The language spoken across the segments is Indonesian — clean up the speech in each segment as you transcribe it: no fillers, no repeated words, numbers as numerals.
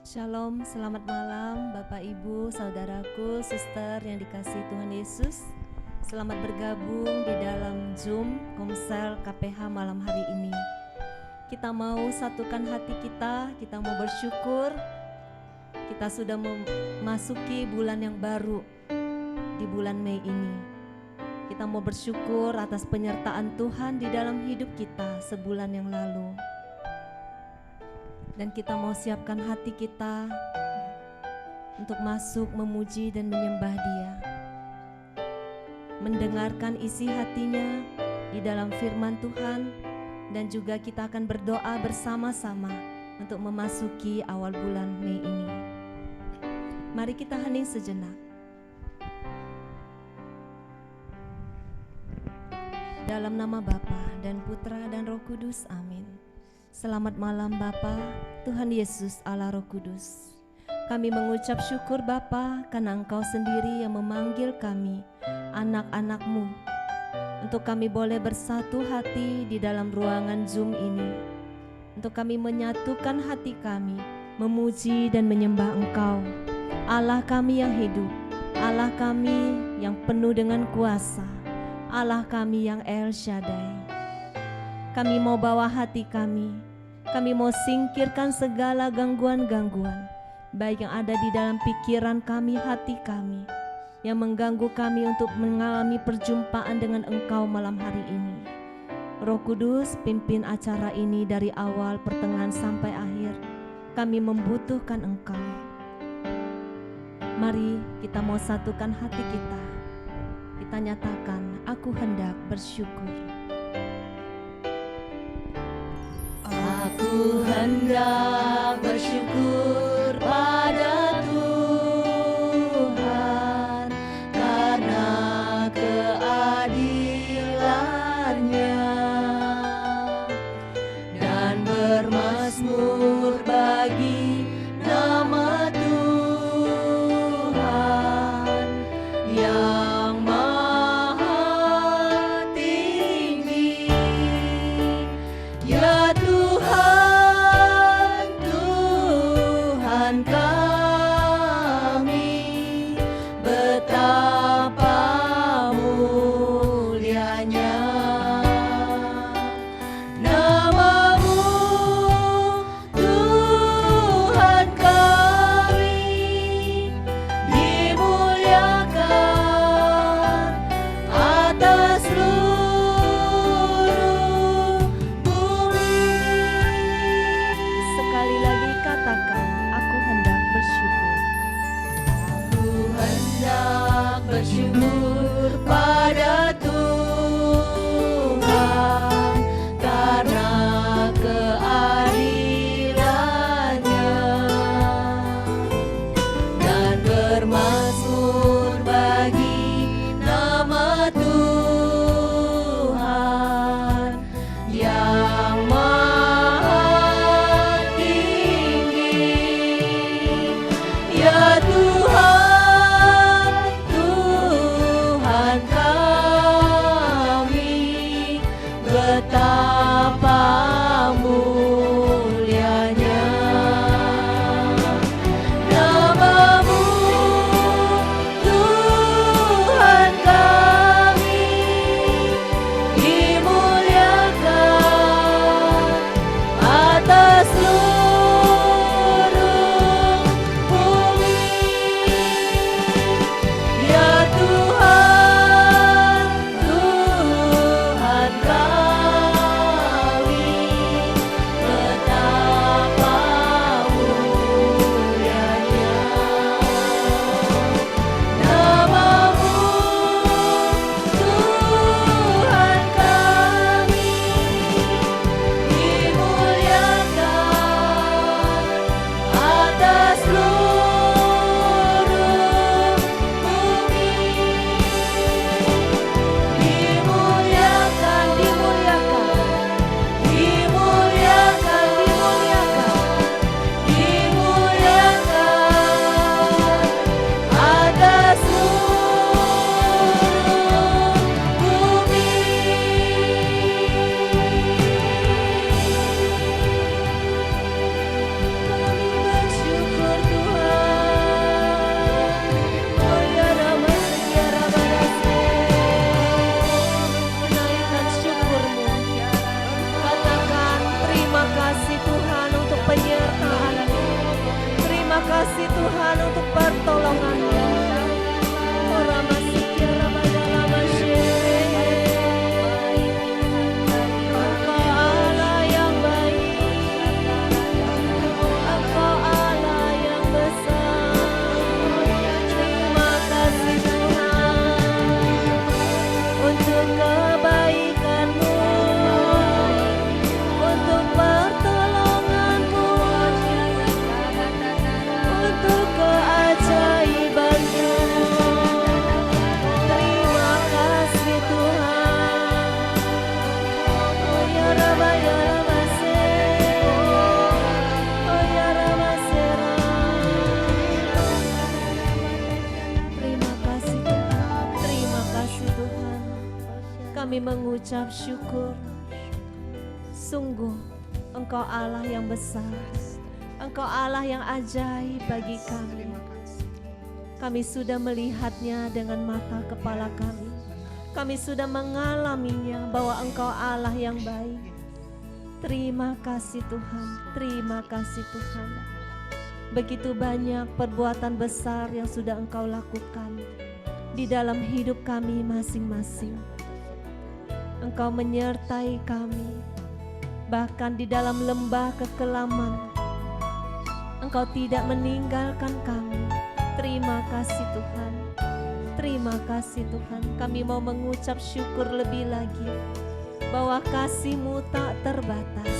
Shalom, selamat malam Bapak Ibu, Saudaraku, Suster yang dikasihi Tuhan Yesus. Selamat bergabung di dalam Zoom Komsel KPH malam hari ini. Kita mau satukan hati kita mau bersyukur. Kita sudah memasuki bulan yang baru di bulan Mei ini. Kita mau bersyukur atas penyertaan Tuhan di dalam hidup kita sebulan yang lalu. Dan kita mau siapkan hati kita untuk masuk memuji dan menyembah Dia. Mendengarkan isi hatinya di dalam firman Tuhan, dan juga kita akan berdoa bersama-sama untuk memasuki awal bulan Mei ini. Mari kita hening sejenak. Dalam nama Bapa dan Putra dan Roh Kudus, amin. Selamat malam Bapa, Tuhan Yesus Allah Roh Kudus. Kami mengucap syukur Bapa karena Engkau sendiri yang memanggil kami, anak-anak-Mu, untuk kami boleh bersatu hati di dalam ruangan Zoom ini. Untuk kami menyatukan hati kami, memuji dan menyembah Engkau, Allah kami yang hidup, Allah kami yang penuh dengan kuasa, Allah kami yang El Shaddai. Kami mau bawa hati kami mau singkirkan segala gangguan-gangguan, baik yang ada di dalam pikiran kami, hati kami, yang mengganggu kami untuk mengalami perjumpaan dengan Engkau malam hari ini. Roh Kudus, pimpin acara ini dari awal, pertengahan sampai akhir. Kami membutuhkan Engkau. Mari kita mau satukan hati kita. Kita nyatakan, aku hendak bersyukur. Aku hendak bersyukur pada Tuhan karena keadilan-Nya, dan bermazmur bagi nama Tuhan yang maha tinggi. Ya Tuhan kami, betapa mulianya nama-Mu kasih Tuhan untuk pertolongan-Mu. Ora masih rabaya masih. Engkau Allah yang baik, Engkau Allah yang besar. Terima kasih Tuhan untuk kebaikan-Mu, untuk pertolongan-Mu, untuk keajaiban-Mu. Terima kasih Tuhan. Oh ya rabaya masih, oh ya ramasera. Terima kasih Tuhan, terima kasih Tuhan. Kami mengucap syukur. Sungguh Engkau Allah yang besar, Engkau Allah yang ajaib bagi kami. Kami sudah melihatnya dengan mata kepala kami. Kami sudah mengalaminya bahwa Engkau Allah yang baik. Terima kasih Tuhan, terima kasih Tuhan. Begitu banyak perbuatan besar yang sudah Engkau lakukan di dalam hidup kami masing-masing. Engkau menyertai kami, bahkan di dalam lembah kekelaman. Engkau tidak meninggalkan kami. Terima kasih Tuhan. Terima kasih Tuhan. Kami mau mengucap syukur lebih lagi bahwa kasih-Mu tak terbatas.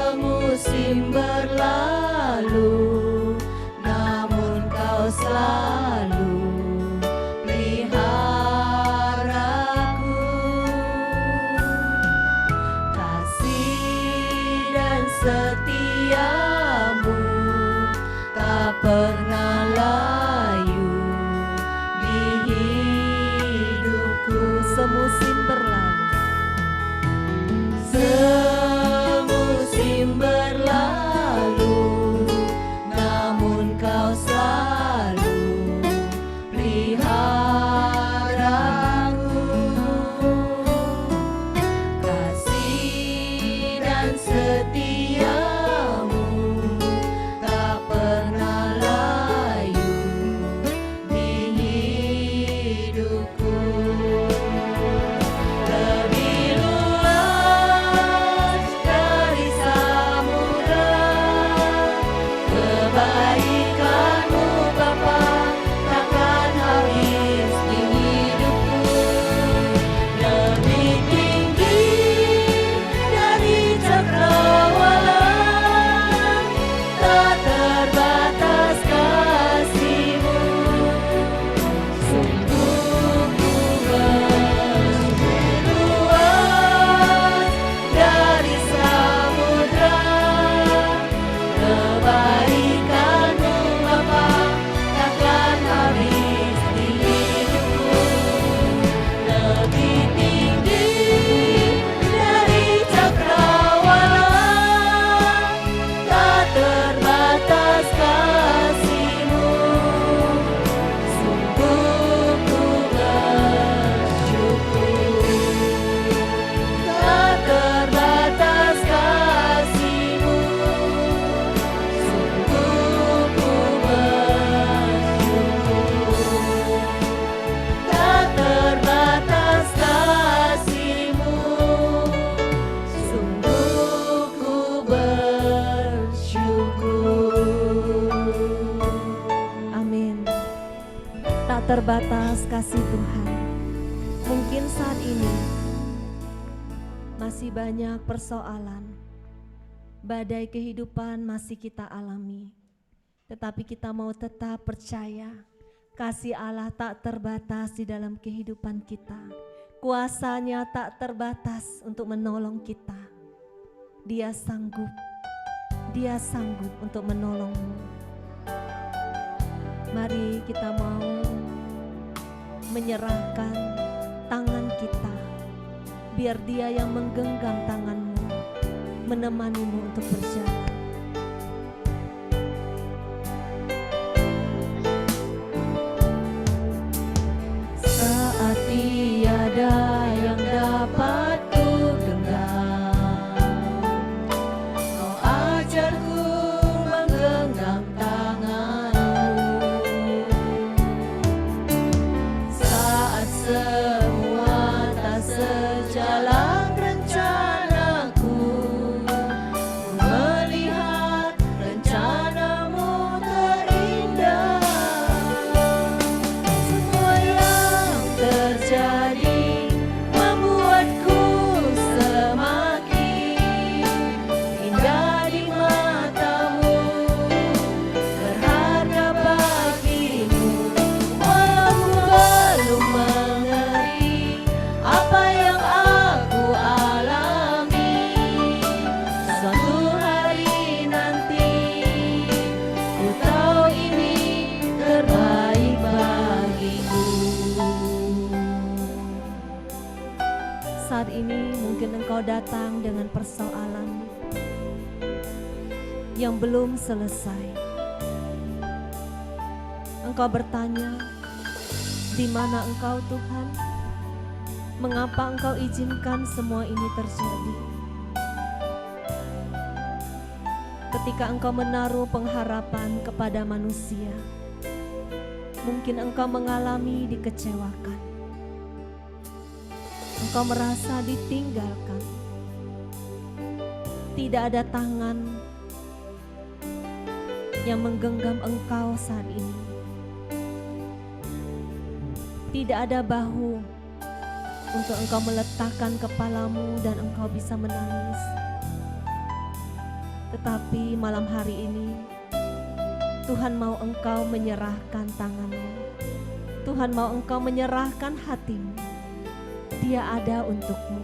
Semusim berlalu, namun Kau selalu peliharaku. Kasih dan setia-Mu tak pernah layu di hidupku. Semusim berlalu, Semusim berlalu, namun Kau selalu peliharaku. Kasih dan setia-Mu tak pernah layu di hidupku. Lebih luas dari samudra, kebaikan-Mu Bapa takkan habis di hidupku. Lebih tinggi dari cakrawala, tak terbatas kasih-Mu. Sungguh ku bersyukur. Luas dari samudra, kebaikan-Mu Bapa takkan habis di hidupku. Lebih tinggi dari cakrawala, tak terbatas kasih-Mu. Sungguh ku bersyukur. Tak terbatas kasih-Mu. Sungguh ku bersyukur. Tak terbatas kasih-Mu. Sungguh ku bersyukur. amin. Tak terbatas kasih Tuhan. Mungkin saat ini masih banyak persoalan, badai kehidupan masih kita alami. Tetapi kita mau tetap percaya kasih Allah tak terbatas di dalam kehidupan kita. Kuasa-Nya tak terbatas untuk menolong kita. Dia sanggup untuk menolongmu. Mari kita mau menyerahkan tangan kita, biar Dia yang menggenggam tanganmu, menemanimu untuk berjalan. tiada yang dapat ku genggam. Kau ajarku menggenggam tanganmu saat semua tak sejalan rencanaku. Ku melihat rencanamu terindah. Semua yang terjadi membuatku semakin indah di matamu, berharga bagimu. Walau ku belum mengerti apa yang aku alami, suatu hari nanti ku tahu ini terbaik bagiku. Saat ini mungkin engkau datang dengan persoalan yang belum selesai. Engkau bertanya, di mana engkau Tuhan? Mengapa engkau izinkan semua ini terjadi? Ketika engkau menaruh pengharapan kepada manusia, mungkin engkau mengalami dikecewakan. Engkau merasa ditinggalkan. Tidak ada tangan yang menggenggam engkau saat ini. Tidak ada bahu untuk engkau meletakkan kepalamu dan engkau bisa menangis. Tetapi malam hari ini Tuhan mau engkau menyerahkan tanganmu. Tuhan mau engkau menyerahkan hatimu. Dia ada untukmu.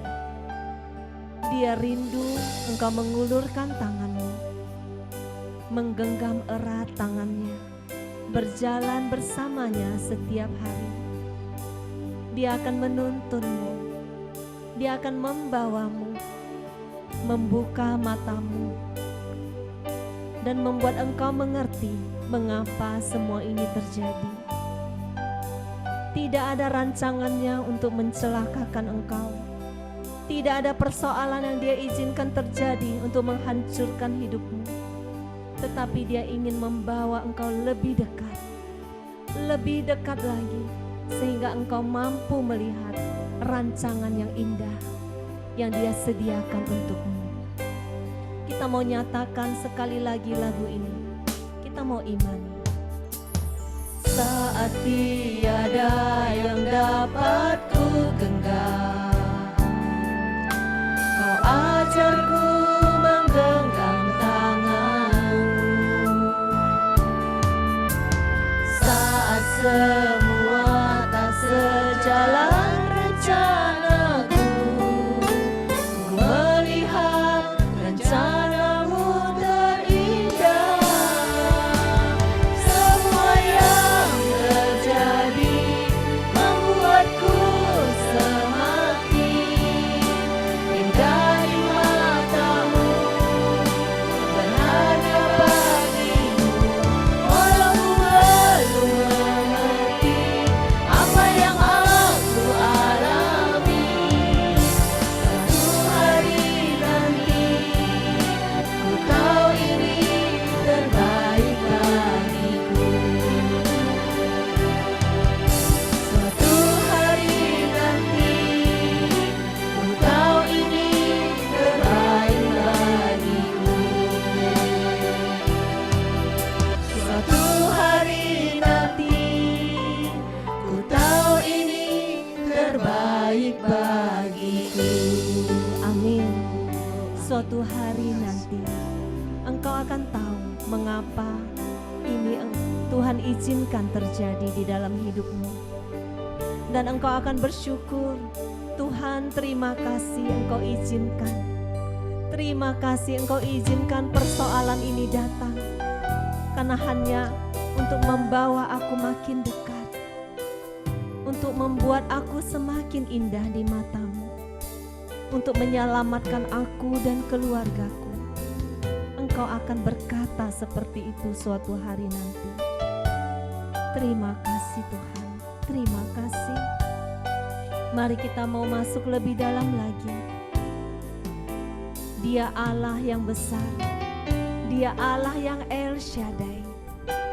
Dia rindu engkau mengulurkan tanganmu, menggenggam erat tangannya, berjalan bersamanya setiap hari. Dia akan menuntunmu. Dia akan membawamu, membuka matamu, dan membuat engkau mengerti mengapa semua ini terjadi. Tidak ada rancangannya untuk mencelakakan engkau. Tidak ada persoalan yang dia izinkan terjadi untuk menghancurkan hidupmu. Tetapi dia ingin membawa engkau lebih dekat lagi, sehingga engkau mampu melihat rancangan yang indah yang dia sediakan untukmu. Kita mau nyatakan sekali lagi lagu ini. Kita mau imani. Saat tiada yang dapat ku genggam, kau ajarku menggenggam tanganmu. Saat semua tak sejalan rencanaku, ku melihat rencanamu terindah. Semua yang terjadi membuatku semakin indah di matamu, berharga bagimu. Walau ku belum mengerti apa yang aku alami, suatu hari nanti ku tahu ini terbaik bagiku. Suatu hari nanti ku tahu ini terbaik bagiku. Suatu hari nanti ku tahu ini terbaik bagiku. Amin. Suatu hari nanti engkau akan tahu mengapa ini Tuhan izinkan terjadi di dalam hidupmu. Dan engkau akan bersyukur, Tuhan terima kasih engkau izinkan. Terima kasih engkau izinkan persoalan ini datang. Karena hanya untuk membawa aku makin dekat. Untuk membuat aku semakin indah di matamu. Untuk menyelamatkan aku dan keluargaku. Engkau akan berkata seperti itu suatu hari nanti. Terima kasih Tuhan, terima kasih. Mari kita mau masuk lebih dalam lagi. Dia Allah yang besar, Dia Allah yang El Shaddai.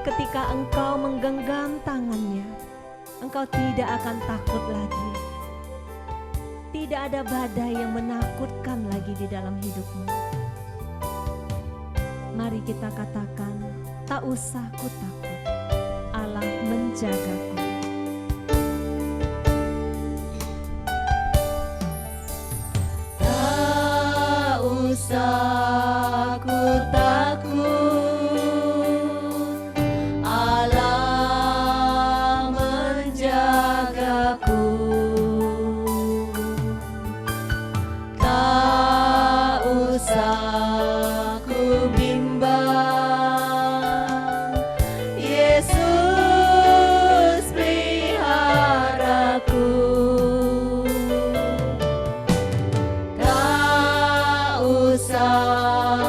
Ketika engkau menggenggam tangannya, engkau tidak akan takut lagi. Tidak ada badai yang menakutkan lagi di dalam hidupmu. Mari kita katakan, tak usah ku takut, Allah menjagaku. Tak usah ku takut, Allah menjagaku. Tak usah ku bimbang, Yesus peliharaku. Tak usah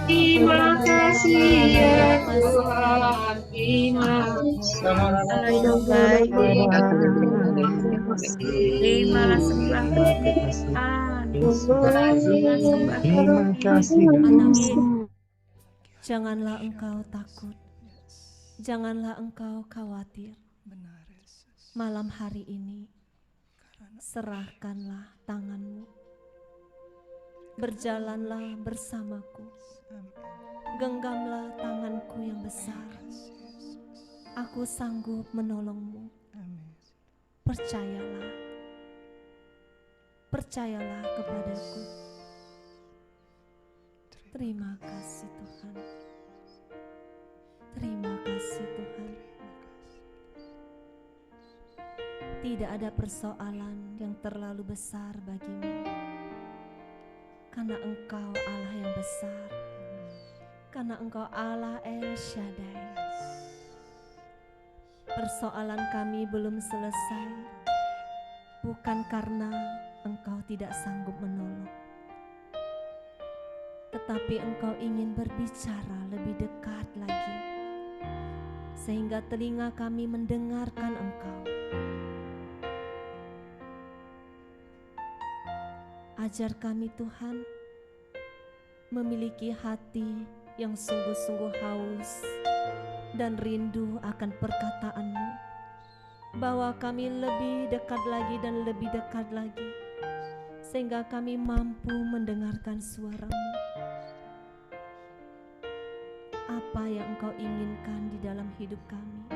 Terima kasih ya Tuhan, Terimalah sembah Terima kasih. Janganlah engkau takut, janganlah engkau khawatir. Malam hari ini, serahkanlah tanganmu, berjalanlah bersamaku, genggamlah tanganku yang besar. Aku sanggup menolongmu. Percayalah, percayalah kepadaku. Terima kasih Tuhan. Terima kasih Tuhan. Tidak ada persoalan yang terlalu besar bagimu, karena Engkau Allah yang besar, karena Engkau Allah El Shaddai. Persoalan kami belum selesai, bukan karena Engkau tidak sanggup menolong, tetapi Engkau ingin berbicara lebih dekat lagi, sehingga telinga kami mendengarkan Engkau. Ajar kami Tuhan memiliki hati yang sungguh-sungguh haus dan rindu akan perkataan-Mu, bahwa kami lebih dekat lagi dan lebih dekat lagi, sehingga kami mampu mendengarkan suara-Mu. Apa yang Engkau inginkan di dalam hidup kami,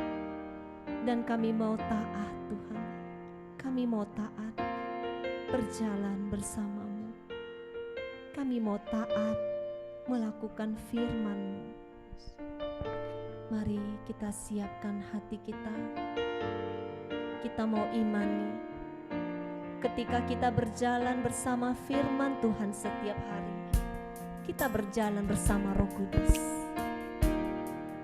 dan kami mau taat Tuhan, kami mau taat berjalan bersama-Mu, kami mau taat melakukan firman-Mu. Mari kita siapkan hati kita. Kita mau imani ketika kita berjalan bersama firman Tuhan setiap hari. Kita berjalan bersama Roh Kudus.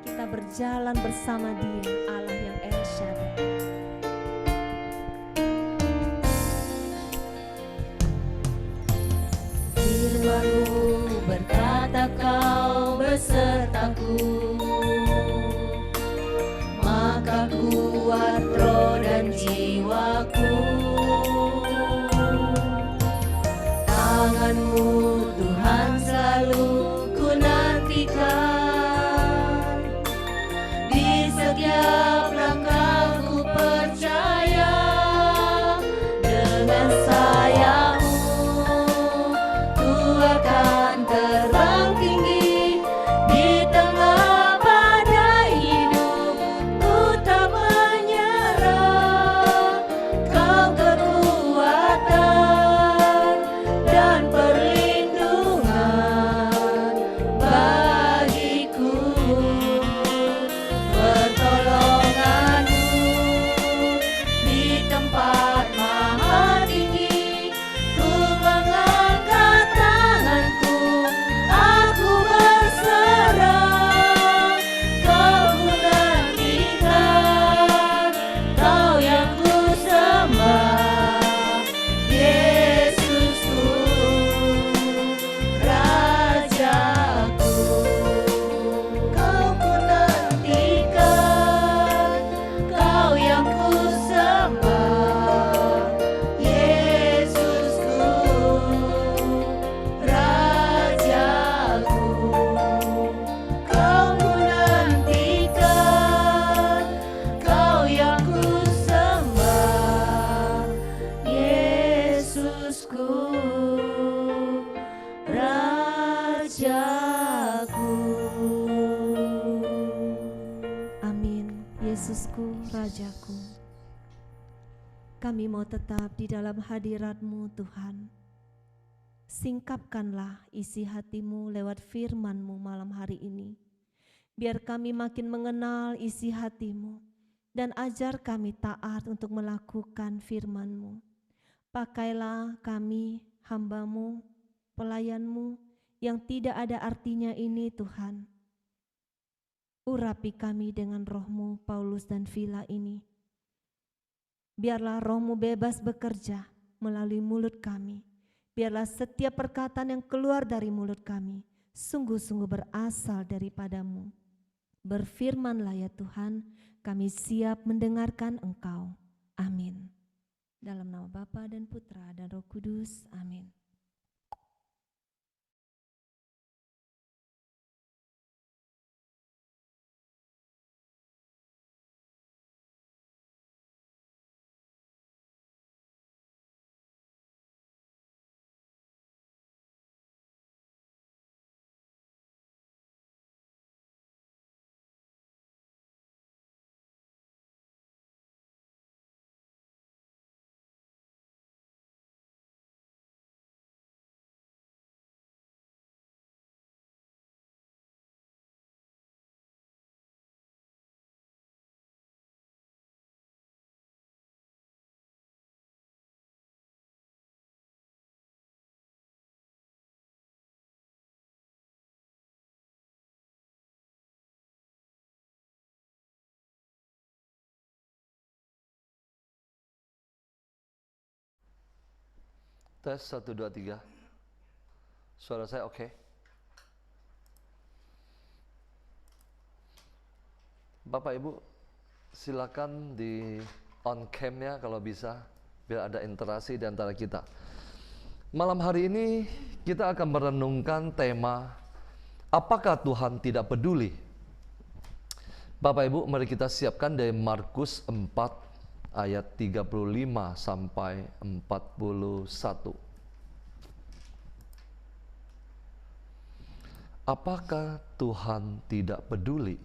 Kita berjalan bersama Dia, Allah yang El Shaddai. Firman-Mu berkata Kau besertaku, maka kuat roh dan jiwaku. Tangan-Mu Tuhan selalu ku nantikan, di setiap langkah yang ku sembah, Yesusku, Rajaku. Kau ku nantikan, Kau yang ku sembah, Yesusku, Rajaku. Amin. Yesusku, Rajaku. Kami mau tetap di dalam hadirat-Mu, Tuhan. Singkapkanlah isi hatimu lewat firman-Mu malam hari ini. Biar kami makin mengenal isi hati-Mu dan ajar kami taat untuk melakukan firman-Mu. Pakailah kami, hamba-Mu, pelayan-Mu yang tidak ada artinya ini, Tuhan. Urapi kami dengan roh-Mu, Paulus dan Vila ini. Biarlah roh-Mu bebas bekerja melalui mulut kami. Biarlah setiap perkataan yang keluar dari mulut kami sungguh-sungguh berasal daripada-Mu. Berfirmanlah ya Tuhan, kami siap mendengarkan Engkau. Amin. Dalam nama Bapa dan Putra dan Roh Kudus. Amin. Tes 1, 2, 3. Suara saya oke? Bapak Ibu, silakan di on cam-nya kalau bisa, biar ada interaksi di antara kita. Malam hari ini kita akan merenungkan tema, apakah Tuhan tidak peduli? Bapak Ibu, mari kita siapkan dari Markus 4 ayat 35 sampai 41. Apakah Tuhan tidak peduli?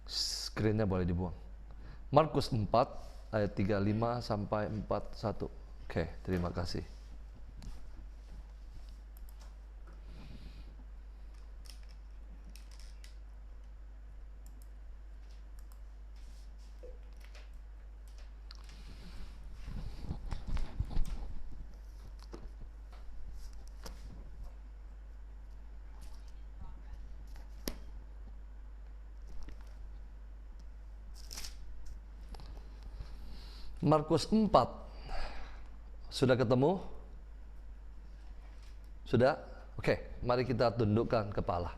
Screen-nya boleh dibuang. Markus 4 ayat 35 sampai 41. Oke, terima kasih. Markus 4. Sudah ketemu? Sudah? Oke, mari kita tundukkan kepala.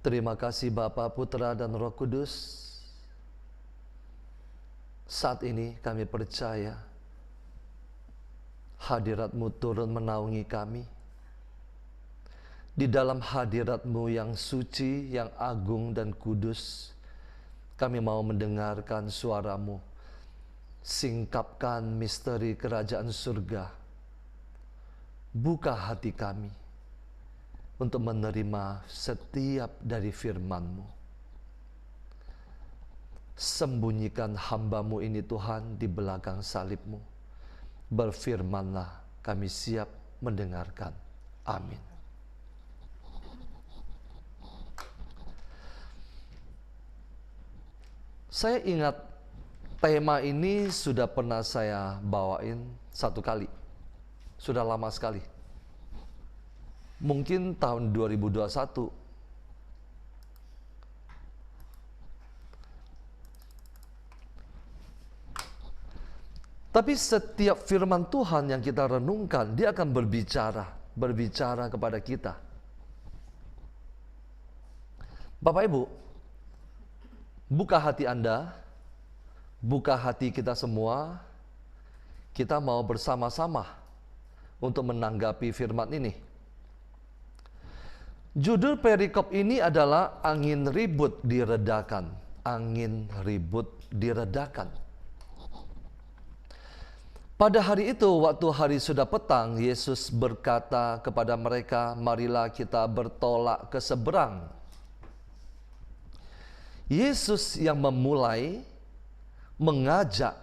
Terima kasih Bapa, Putra, dan Roh Kudus. Saat ini kami percaya hadirat-Mu turun menaungi kami. Di dalam hadirat-Mu yang suci, yang agung dan kudus, kami mau mendengarkan suara-Mu. Singkapkan misteri kerajaan surga. Buka hati kami untuk menerima setiap dari firman-Mu. Sembunyikan hamba-Mu ini Tuhan di belakang salib-Mu. Berfirmanlah, kami siap mendengarkan. Amin. Saya ingat tema ini sudah pernah saya bawain satu kali. Sudah lama sekali. Mungkin tahun 2021. Tapi setiap firman Tuhan yang kita renungkan, dia akan berbicara kepada kita. Bapak Ibu, buka hati Anda, buka hati kita semua. Kita mau bersama-sama untuk menanggapi firman ini. Judul perikop ini adalah angin ribut diredakan. Angin ribut diredakan. Pada hari itu, waktu hari sudah petang, Yesus berkata kepada mereka, "Marilah kita bertolak ke seberang." Yesus yang memulai mengajak,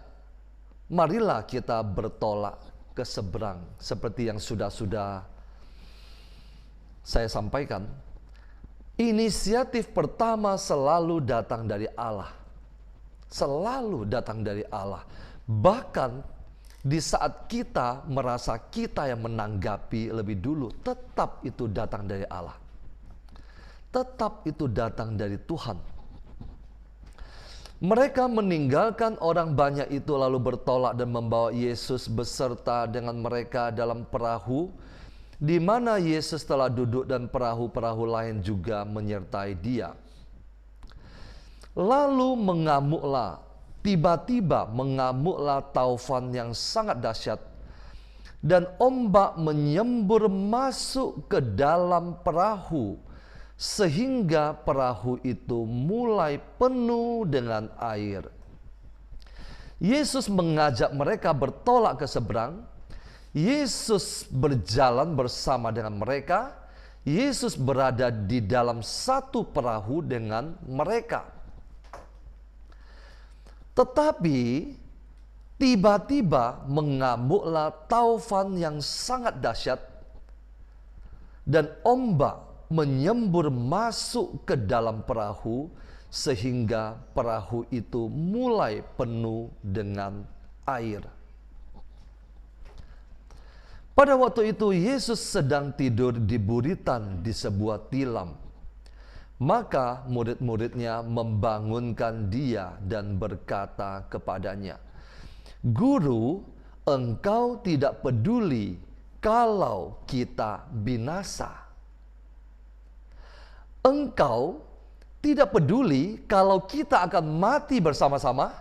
marilah kita bertolak ke seberang. Seperti yang sudah saya sampaikan, inisiatif pertama selalu datang dari Allah. Selalu datang dari Allah. Bahkan di saat kita merasa kita yang menanggapi lebih dulu, tetap itu datang dari Allah. Tetap itu datang dari Tuhan. Mereka meninggalkan orang banyak itu lalu bertolak dan membawa Yesus beserta dengan mereka dalam perahu, di mana Yesus telah duduk dan perahu-perahu lain juga menyertai Dia. Lalu mengamuklah, tiba-tiba mengamuklah taufan yang sangat dahsyat, dan ombak menyembur masuk ke dalam perahu, sehingga perahu itu mulai penuh dengan air. Yesus mengajak mereka bertolak ke seberang. Yesus berjalan bersama dengan mereka. Yesus berada di dalam satu perahu dengan mereka. Tetapi tiba-tiba mengamuklah taufan yang sangat dahsyat, dan ombak menyembur masuk ke dalam perahu, sehingga perahu itu mulai penuh dengan air. Pada waktu itu Yesus sedang tidur di buritan di sebuah tilam. Maka murid-muridnya membangunkan Dia dan berkata kepadanya, "Guru, Engkau tidak peduli kalau kita binasa. Engkau tidak peduli kalau kita akan mati bersama-sama?"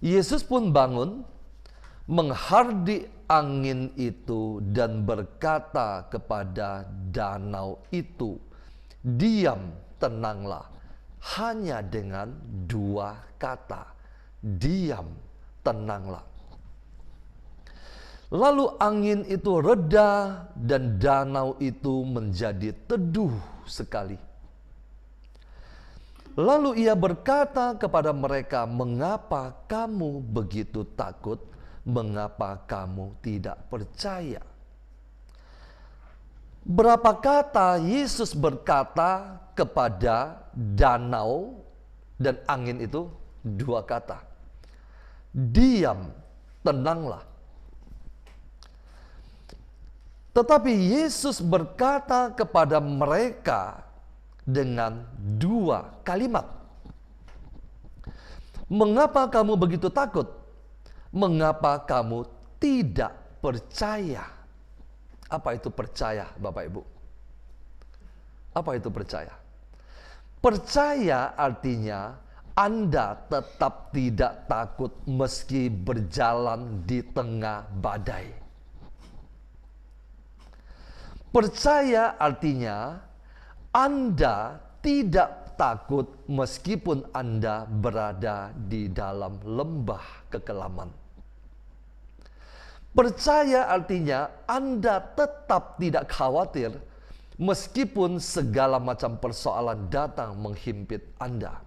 Yesus pun bangun, menghardik angin itu dan berkata kepada danau itu, "Diam, tenanglah." Hanya dengan dua kata, diam, tenanglah. Lalu angin itu reda dan danau itu menjadi teduh sekali. Lalu Ia berkata kepada mereka, "Mengapa kamu begitu takut? Mengapa kamu tidak percaya?" Berapa kata Yesus berkata kepada danau dan angin itu? Dua kata. Diam, tenanglah. Tetapi Yesus berkata kepada mereka dengan dua kalimat. "Mengapa kamu begitu takut? Mengapa kamu tidak percaya?" Apa itu percaya, Bapak Ibu? Apa itu percaya? Percaya artinya Anda tetap tidak takut meski berjalan di tengah badai. Percaya artinya Anda tidak takut meskipun Anda berada di dalam lembah kekelaman. Percaya artinya Anda tetap tidak khawatir meskipun segala macam persoalan datang menghimpit Anda.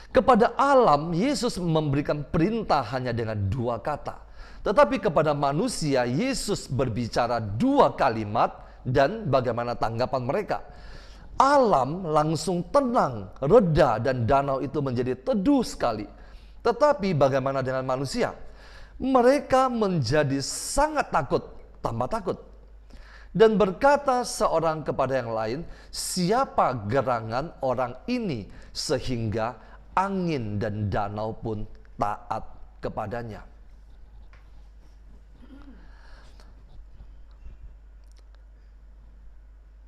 Kepada alam, Yesus memberikan perintah hanya dengan dua kata. Tetapi kepada manusia, Yesus berbicara dua kalimat, dan bagaimana tanggapan mereka? Alam langsung tenang, reda, dan danau itu menjadi teduh sekali. Tetapi bagaimana dengan manusia? Mereka menjadi sangat takut, tambah takut. Dan berkata seorang kepada yang lain, "Siapa gerangan orang ini sehingga angin dan danau pun taat kepadanya?"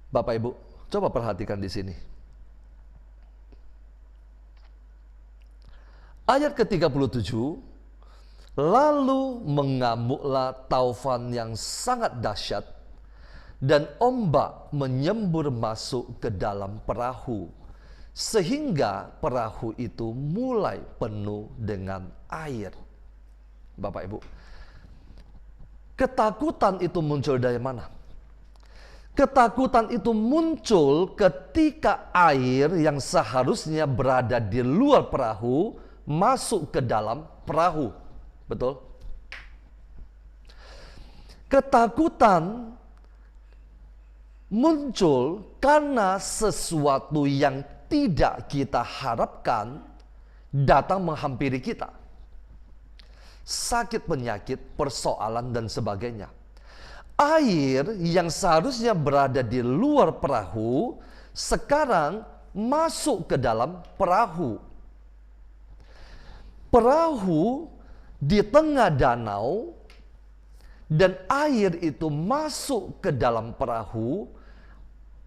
Bapak Ibu, coba perhatikan di sini. Ayat ke-37, lalu mengamuklah taufan yang sangat dahsyat, dan ombak menyembur masuk ke dalam perahu, sehingga perahu itu mulai penuh dengan air. Bapak Ibu, ketakutan itu muncul dari mana? Ketakutan itu muncul ketika air yang seharusnya berada di luar perahu masuk ke dalam perahu. Betul? Ketakutan muncul karena sesuatu yang tidak kita harapkan datang menghampiri kita. Sakit, penyakit, persoalan, dan sebagainya. Air yang seharusnya berada di luar perahu sekarang masuk ke dalam perahu. Perahu di tengah danau dan air itu masuk ke dalam perahu.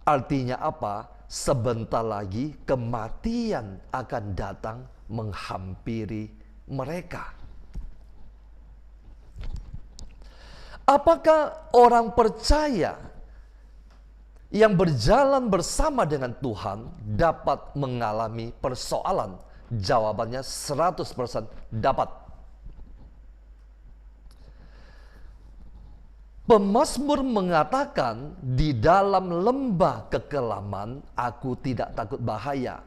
Artinya apa? Sebentar lagi kematian akan datang menghampiri mereka. Apakah orang percaya yang berjalan bersama dengan Tuhan dapat mengalami persoalan? Jawabannya 100% dapat. Pemazmur mengatakan, di dalam lembah kekelaman aku tidak takut bahaya,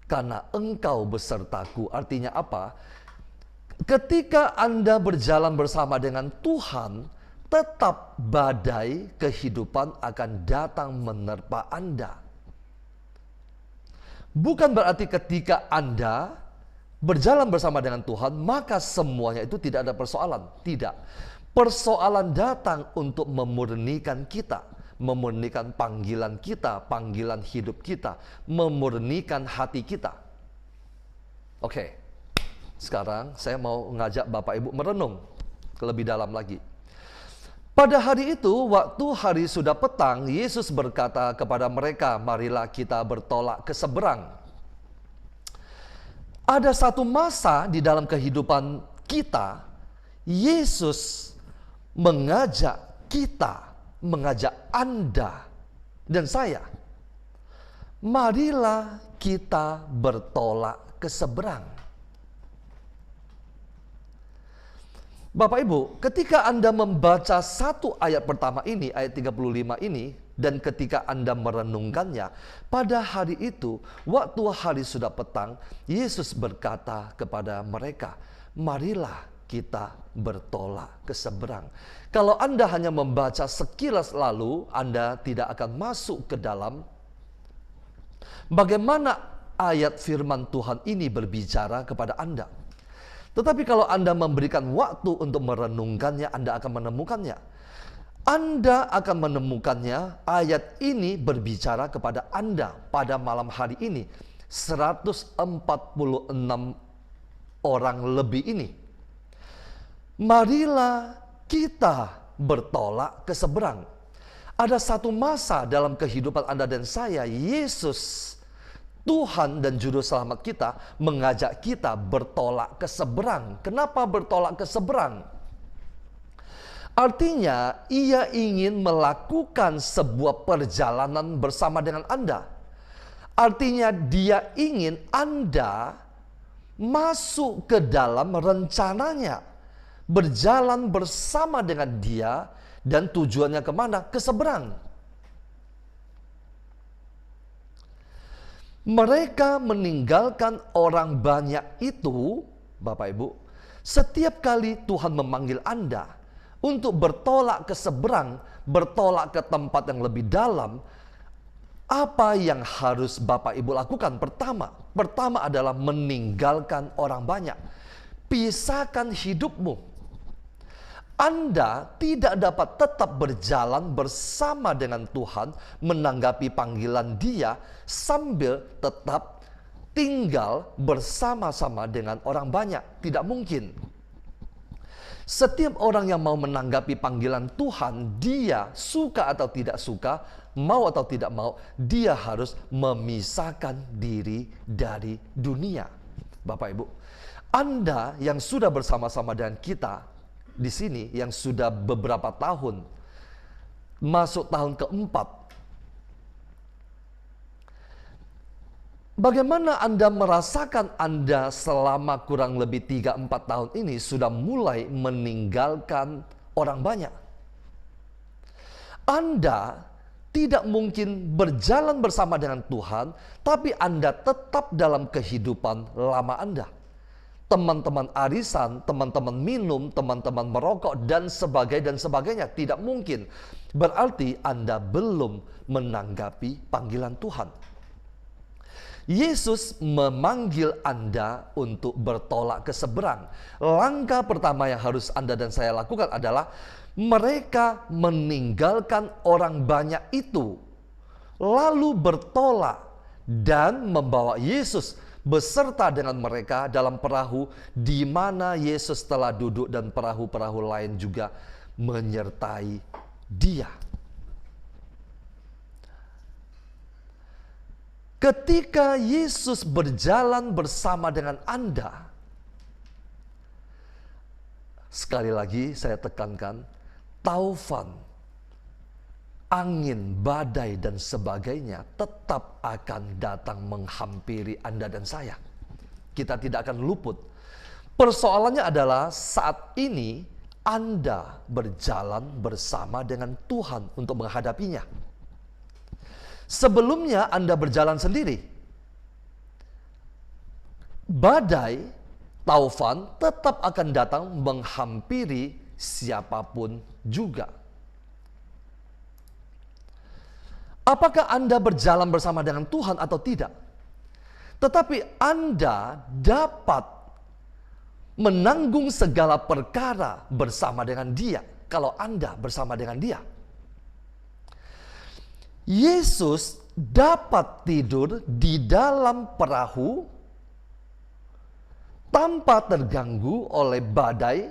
karena Engkau besertaku. Artinya apa? Ketika Anda berjalan bersama dengan Tuhan, tetap badai kehidupan akan datang menerpa Anda. Bukan berarti ketika Anda berjalan bersama dengan Tuhan, maka semuanya itu tidak ada persoalan. Tidak. Persoalan datang untuk memurnikan kita, memurnikan panggilan kita, panggilan hidup kita, memurnikan hati kita. Oke. Sekarang saya mau ngajak Bapak Ibu merenung lebih dalam lagi. Pada hari itu, waktu hari sudah petang, Yesus berkata kepada mereka, marilah kita bertolak ke seberang. Ada satu masa di dalam kehidupan kita, Yesus mengajak kita, mengajak Anda dan saya, marilah kita bertolak ke seberang. Bapak Ibu, ketika Anda membaca satu ayat pertama ini, ayat 35 ini, dan ketika Anda merenungkannya, pada hari itu, waktu hari sudah petang, Yesus berkata kepada mereka, marilah kita bertolak ke seberang. Kalau Anda hanya membaca sekilas lalu, Anda tidak akan masuk ke dalam bagaimana ayat firman Tuhan ini berbicara kepada Anda. Tetapi kalau Anda memberikan waktu untuk merenungkannya, Anda akan menemukannya. Anda akan menemukannya, ayat ini berbicara kepada Anda pada malam hari ini. 146 orang lebih ini. Marilah kita bertolak ke seberang. Ada satu masa dalam kehidupan Anda dan saya, Yesus Tuhan dan Juru Selamat kita mengajak kita bertolak ke seberang. Kenapa bertolak ke seberang? Artinya, ia ingin melakukan sebuah perjalanan bersama dengan Anda. Artinya, dia ingin Anda masuk ke dalam rencananya. Berjalan bersama dengan dia dan tujuannya kemana? Ke seberang. Mereka meninggalkan orang banyak itu, Bapak Ibu, setiap kali Tuhan memanggil Anda untuk bertolak ke seberang, bertolak ke tempat yang lebih dalam, apa yang harus Bapak Ibu lakukan? Pertama adalah meninggalkan orang banyak. Pisahkan hidupmu. Anda tidak dapat tetap berjalan bersama dengan Tuhan, menanggapi panggilan Dia, sambil tetap tinggal bersama-sama dengan orang banyak. Tidak mungkin. Setiap orang yang mau menanggapi panggilan Tuhan, dia suka atau tidak suka, mau atau tidak mau, dia harus memisahkan diri dari dunia. Bapak Ibu, Anda yang sudah bersama-sama dengan kita di sini, yang sudah beberapa tahun, masuk tahun keempat, bagaimana Anda merasakan Anda selama kurang lebih 3-4 tahun ini sudah mulai meninggalkan orang banyak? Anda tidak mungkin berjalan bersama dengan Tuhan, tapi Anda tetap dalam kehidupan lama Anda. Teman-teman arisan, teman-teman minum, teman-teman merokok, dan sebagainya. Tidak mungkin. Berarti Anda belum menanggapi panggilan Tuhan. Yesus memanggil Anda untuk bertolak ke seberang. Langkah pertama yang harus Anda dan saya lakukan adalah mereka meninggalkan orang banyak itu, lalu bertolak dan membawa Yesus beserta dengan mereka dalam perahu di mana Yesus telah duduk dan perahu-perahu lain juga menyertai Dia. Ketika Yesus berjalan bersama dengan Anda, sekali lagi saya tekankan, taufan, angin, badai, dan sebagainya tetap akan datang menghampiri Anda dan saya. Kita tidak akan luput. Persoalannya adalah saat ini Anda berjalan bersama dengan Tuhan untuk menghadapinya. Sebelumnya Anda berjalan sendiri. Badai, taufan tetap akan datang menghampiri siapapun juga. Apakah Anda berjalan bersama dengan Tuhan atau tidak? Tetapi Anda dapat menanggung segala perkara bersama dengan Dia kalau Anda bersama dengan Dia. Yesus dapat tidur di dalam perahu tanpa terganggu oleh badai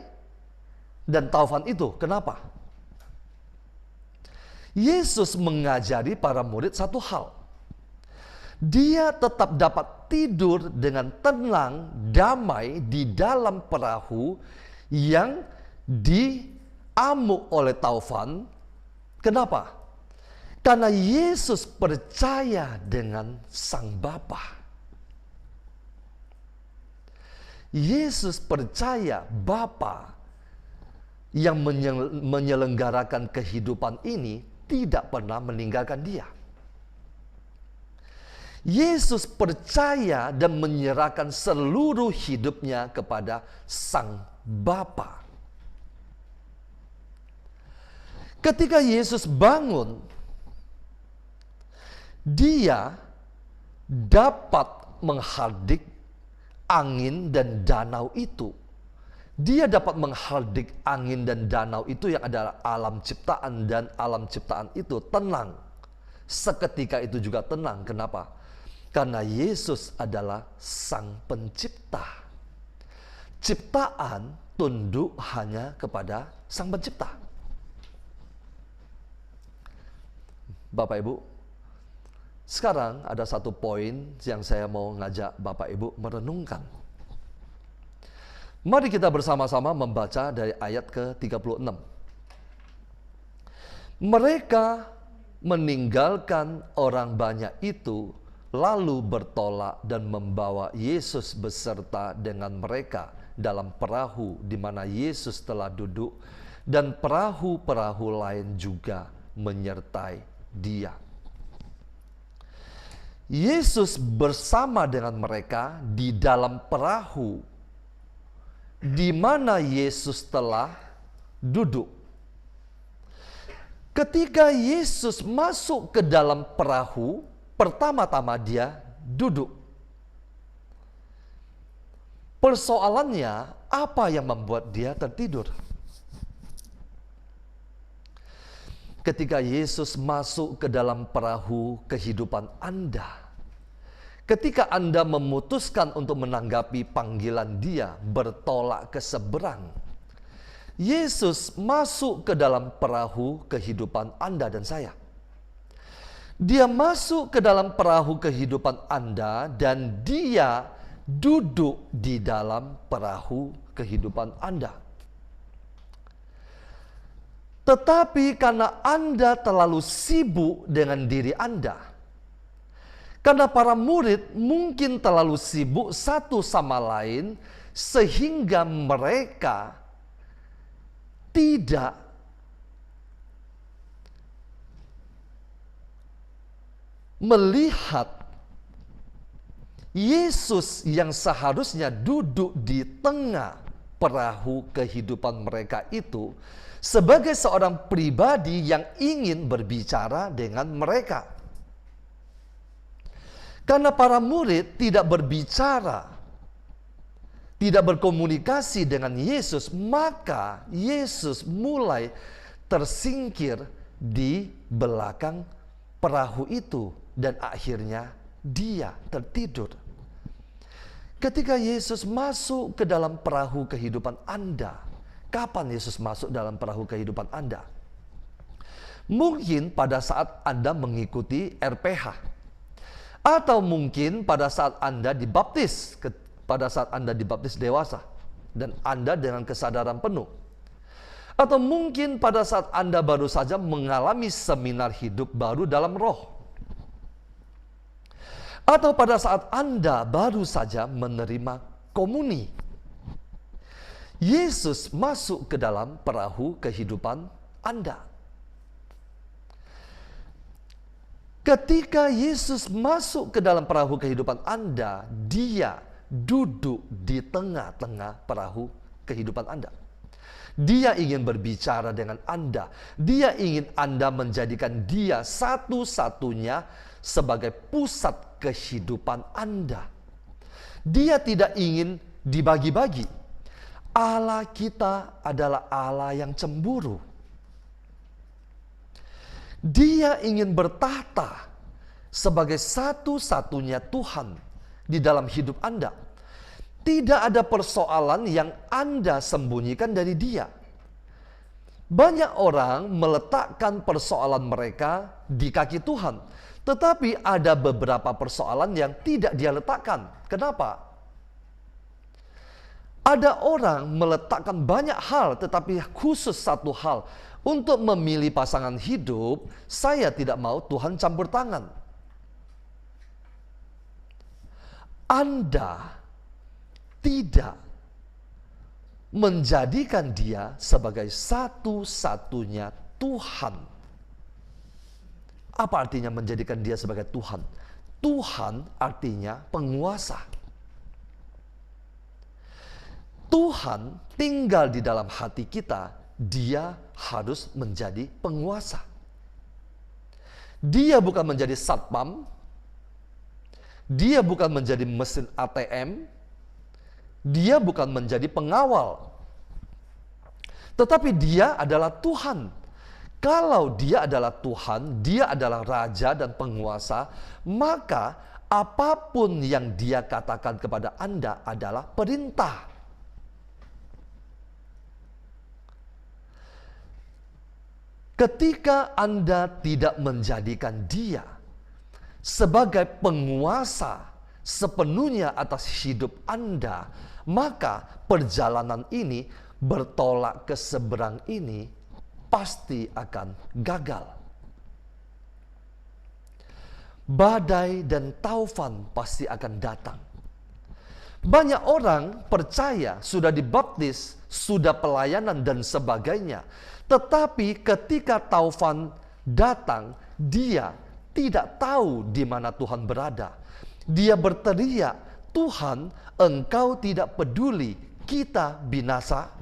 dan taufan itu. Kenapa? Yesus mengajari para murid satu hal. Dia tetap dapat tidur dengan tenang, damai di dalam perahu yang diamuk oleh taufan. Kenapa? Karena Yesus percaya dengan Sang Bapa. Yesus percaya Bapa yang menyelenggarakan kehidupan ini tidak pernah meninggalkan Dia. Yesus percaya dan menyerahkan seluruh hidupnya kepada Sang Bapa. Ketika Yesus bangun, Dia dapat menghardik angin dan danau itu. Dia dapat menghardik angin dan danau itu yang adalah alam ciptaan, dan alam ciptaan itu tenang. Seketika itu juga tenang. Kenapa? Karena Yesus adalah Sang Pencipta. Ciptaan tunduk hanya kepada Sang Pencipta. Bapak Ibu, sekarang ada satu poin yang saya mau ngajak Bapak Ibu merenungkan. Mari kita bersama-sama membaca dari ayat ke-36. Mereka meninggalkan orang banyak itu, lalu bertolak dan membawa Yesus beserta dengan mereka dalam perahu di mana Yesus telah duduk, dan perahu-perahu lain juga menyertai Dia. Yesus bersama dengan mereka di dalam perahu di mana Yesus telah duduk. Ketika Yesus masuk ke dalam perahu, pertama-tama Dia duduk. Persoalannya, apa yang membuat Dia tertidur? Ketika Yesus masuk ke dalam perahu kehidupan Anda, ketika Anda memutuskan untuk menanggapi panggilan Dia bertolak ke seberang, Yesus masuk ke dalam perahu kehidupan Anda dan saya. Dia masuk ke dalam perahu kehidupan Anda dan dia duduk di dalam perahu kehidupan Anda. Tetapi karena Anda terlalu sibuk dengan diri Anda, karena para murid mungkin terlalu sibuk satu sama lain, sehingga mereka tidak melihat Yesus yang seharusnya duduk di tengah perahu kehidupan mereka itu sebagai seorang pribadi yang ingin berbicara dengan mereka. Karena para murid tidak berbicara, tidak berkomunikasi dengan Yesus, maka Yesus mulai tersingkir di belakang perahu itu dan akhirnya dia tertidur. Ketika Yesus masuk ke dalam perahu kehidupan Anda, kapan Yesus masuk dalam perahu kehidupan Anda? Mungkin pada saat Anda mengikuti RPH, atau mungkin pada saat Anda dibaptis, pada saat Anda dibaptis dewasa, dan Anda dengan kesadaran penuh. Atau mungkin pada saat Anda baru saja mengalami seminar hidup baru dalam roh. Atau pada saat Anda baru saja menerima komuni. Yesus masuk ke dalam perahu kehidupan Anda. Ketika Yesus masuk ke dalam perahu kehidupan Anda, dia duduk di tengah-tengah perahu kehidupan Anda. Dia ingin berbicara dengan Anda. Dia ingin Anda menjadikan dia satu-satunya sebagai pusat kehidupan Anda. Dia tidak ingin dibagi-bagi. Allah kita adalah Allah yang cemburu. Dia ingin bertahta sebagai satu-satunya Tuhan di dalam hidup Anda. Tidak ada persoalan yang Anda sembunyikan dari dia. Banyak orang meletakkan persoalan mereka di kaki Tuhan. Tetapi ada beberapa persoalan yang tidak dia letakkan. Kenapa? Ada orang meletakkan banyak hal, tetapi khusus satu hal. Untuk memilih pasangan hidup, saya tidak mau Tuhan campur tangan. Anda tidak menjadikan dia sebagai satu-satunya Tuhan. Apa artinya menjadikan dia sebagai Tuhan? Tuhan artinya penguasa. Tuhan tinggal di dalam hati kita, dia harus menjadi penguasa. Dia bukan menjadi satpam, dia bukan menjadi mesin ATM, dia bukan menjadi pengawal. Tetapi dia adalah Tuhan. Kalau dia adalah Tuhan, dia adalah Raja dan penguasa, maka apapun yang dia katakan kepada Anda adalah perintah. Ketika Anda tidak menjadikan dia sebagai penguasa sepenuhnya atas hidup Anda, maka perjalanan ini bertolak ke seberang ini pasti akan gagal. Badai dan taufan pasti akan datang. Banyak orang percaya sudah dibaptis, sudah pelayanan dan sebagainya. Tetapi ketika taufan datang, dia tidak tahu di mana Tuhan berada. Dia berteriak, "Tuhan, Engkau tidak peduli kita binasa."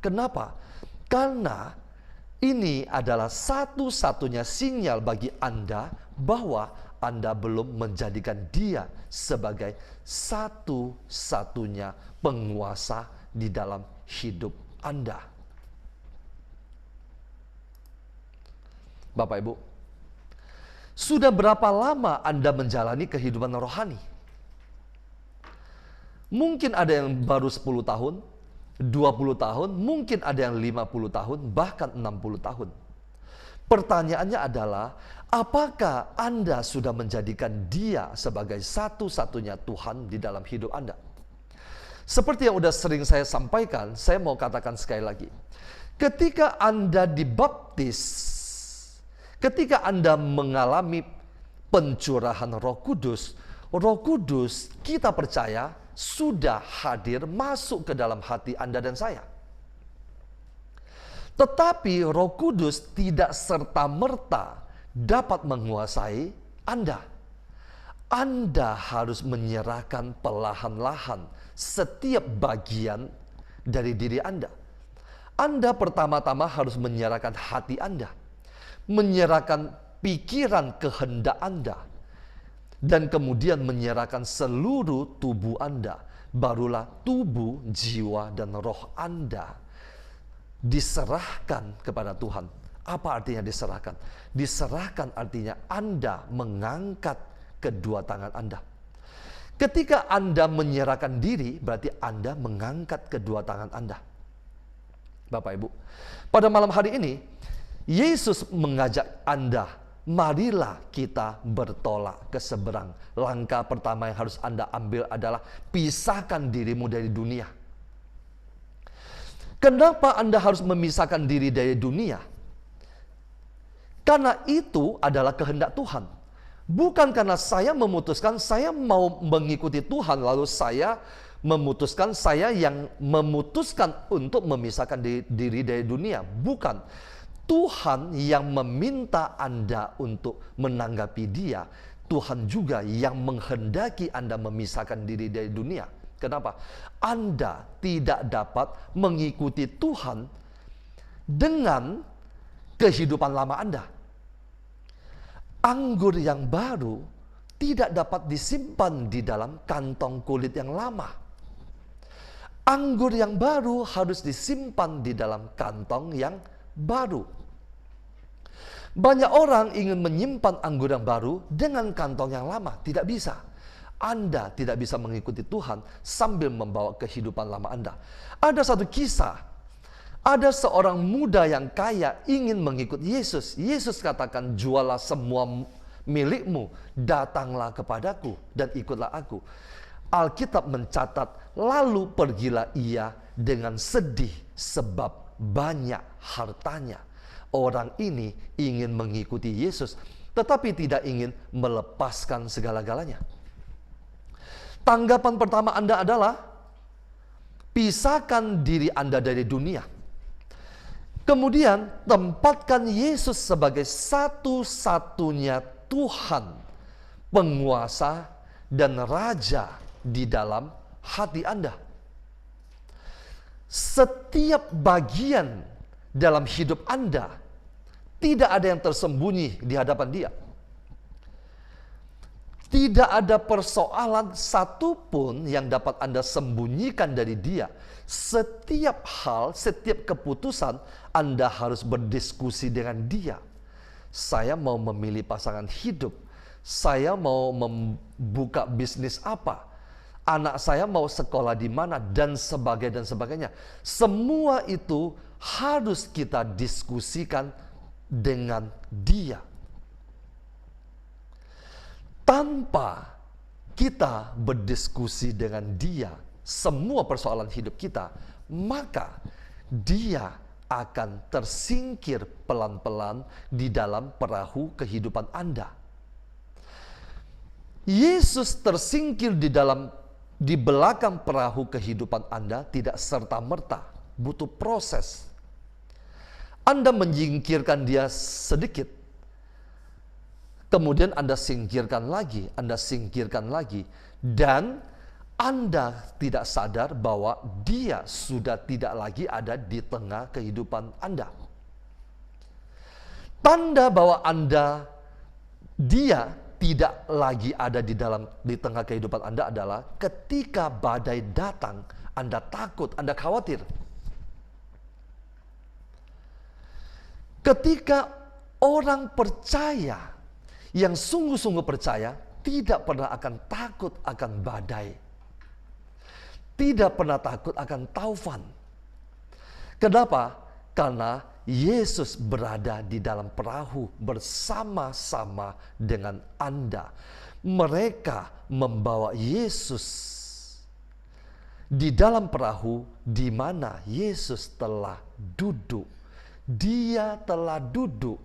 Kenapa? Karena ini adalah satu-satunya sinyal bagi Anda bahwa Anda belum menjadikan dia sebagai satu-satunya penguasa di dalam hidup Anda. Bapak Ibu, sudah berapa lama Anda menjalani kehidupan rohani? Mungkin ada yang baru 10 tahun, 20 tahun, mungkin ada yang 50 tahun, bahkan 60 tahun. Pertanyaannya adalah, apakah Anda sudah menjadikan Dia sebagai satu-satunya Tuhan di dalam hidup Anda? Seperti yang sudah sering saya sampaikan, saya mau katakan sekali lagi. Ketika Anda dibaptis, ketika Anda mengalami pencurahan Roh Kudus kita percaya sudah hadir masuk ke dalam hati Anda dan saya. Tetapi Roh Kudus tidak serta-merta dapat menguasai Anda. Anda harus menyerahkan perlahan-lahan setiap bagian dari diri Anda. Anda pertama-tama harus menyerahkan hati Anda, menyerahkan pikiran kehendak Anda, dan kemudian menyerahkan seluruh tubuh Anda. Barulah tubuh, jiwa, dan roh Anda diserahkan kepada Tuhan. Apa artinya diserahkan? Diserahkan artinya Anda mengangkat kedua tangan Anda. Ketika Anda menyerahkan diri, berarti Anda mengangkat kedua tangan Anda. Bapak Ibu, pada malam hari ini, Yesus mengajak Anda, marilah kita bertolak ke seberang. Langkah pertama yang harus Anda ambil adalah pisahkan dirimu dari dunia. Kenapa Anda harus memisahkan diri dari dunia? Karena itu adalah kehendak Tuhan. Bukan karena saya memutuskan saya mau mengikuti Tuhan, lalu saya memutuskan, saya yang memutuskan untuk memisahkan diri dari dunia. Bukan. Tuhan yang meminta Anda untuk menanggapi Dia. Tuhan juga yang menghendaki Anda memisahkan diri dari dunia. Kenapa? Anda tidak dapat mengikuti Tuhan dengan kehidupan lama Anda. Anggur yang baru tidak dapat disimpan di dalam kantong kulit yang lama. Anggur yang baru harus disimpan di dalam kantong yang baru. Banyak orang ingin menyimpan anggur yang baru dengan kantong yang lama. Tidak bisa. Anda tidak bisa mengikuti Tuhan sambil membawa kehidupan lama Anda. Ada satu kisah. Ada seorang muda yang kaya ingin mengikut Yesus. Yesus katakan, jualah semua milikmu, datanglah kepadaku dan ikutlah aku. Alkitab mencatat, lalu pergilah ia dengan sedih sebab banyak hartanya. Orang ini ingin mengikuti Yesus, tetapi tidak ingin melepaskan segala-galanya. Tanggapan pertama Anda adalah, pisahkan diri Anda dari dunia. Kemudian, tempatkan Yesus sebagai satu-satunya Tuhan, penguasa, dan Raja di dalam hati Anda. Setiap bagian dalam hidup Anda tidak ada yang tersembunyi di hadapan Dia. Tidak ada persoalan satupun yang dapat Anda sembunyikan dari Dia. Setiap hal, setiap keputusan Anda harus berdiskusi dengan Dia. Saya mau memilih pasangan hidup, saya mau membuka bisnis apa, anak saya mau sekolah di mana, dan sebagainya. Semua itu harus kita diskusikan dengan Dia. Tanpa kita berdiskusi dengan Dia semua persoalan hidup kita, maka Dia akan tersingkir pelan-pelan di dalam perahu kehidupan Anda. Yesus tersingkir di belakang perahu kehidupan Anda tidak serta-merta, butuh proses. Anda menyingkirkan Dia sedikit, kemudian Anda singkirkan lagi, dan Anda tidak sadar bahwa Dia sudah tidak lagi ada di tengah kehidupan Anda. Tanda bahwa Dia tidak lagi ada di tengah kehidupan Anda adalah ketika badai datang, Anda takut, Anda khawatir. Ketika orang percaya, yang sungguh-sungguh percaya, tidak pernah akan takut akan badai, tidak pernah takut akan taufan. Kenapa? Karena Yesus berada di dalam perahu bersama-sama dengan Anda. Mereka membawa Yesus di dalam perahu di mana Yesus telah duduk. Dia telah duduk.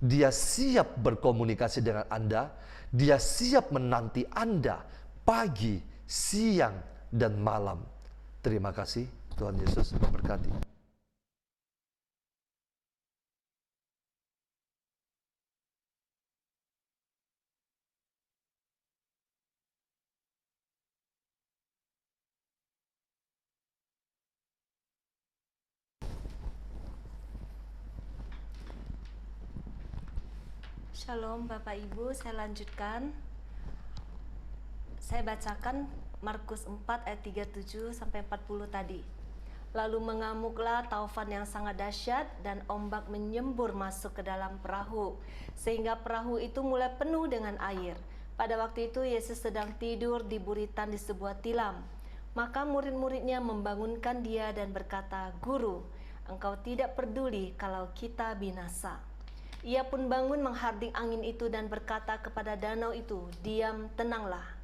Dia siap berkomunikasi dengan Anda. Dia siap menanti Anda pagi, siang, dan malam. Terima kasih. Tuhan Yesus memberkati. Shalom Bapak Ibu, saya lanjutkan. Saya bacakan Markus 4 ayat 37 sampai 40 tadi. Lalu mengamuklah taufan yang sangat dahsyat dan ombak menyembur masuk ke dalam perahu, sehingga perahu itu mulai penuh dengan air. Pada waktu itu Yesus sedang tidur di buritan di sebuah tilam. Maka murid-muridnya membangunkan dia dan berkata, "Guru, engkau tidak peduli kalau kita binasa." Ia pun bangun mengharding angin itu dan berkata kepada danau itu, "Diam, tenanglah."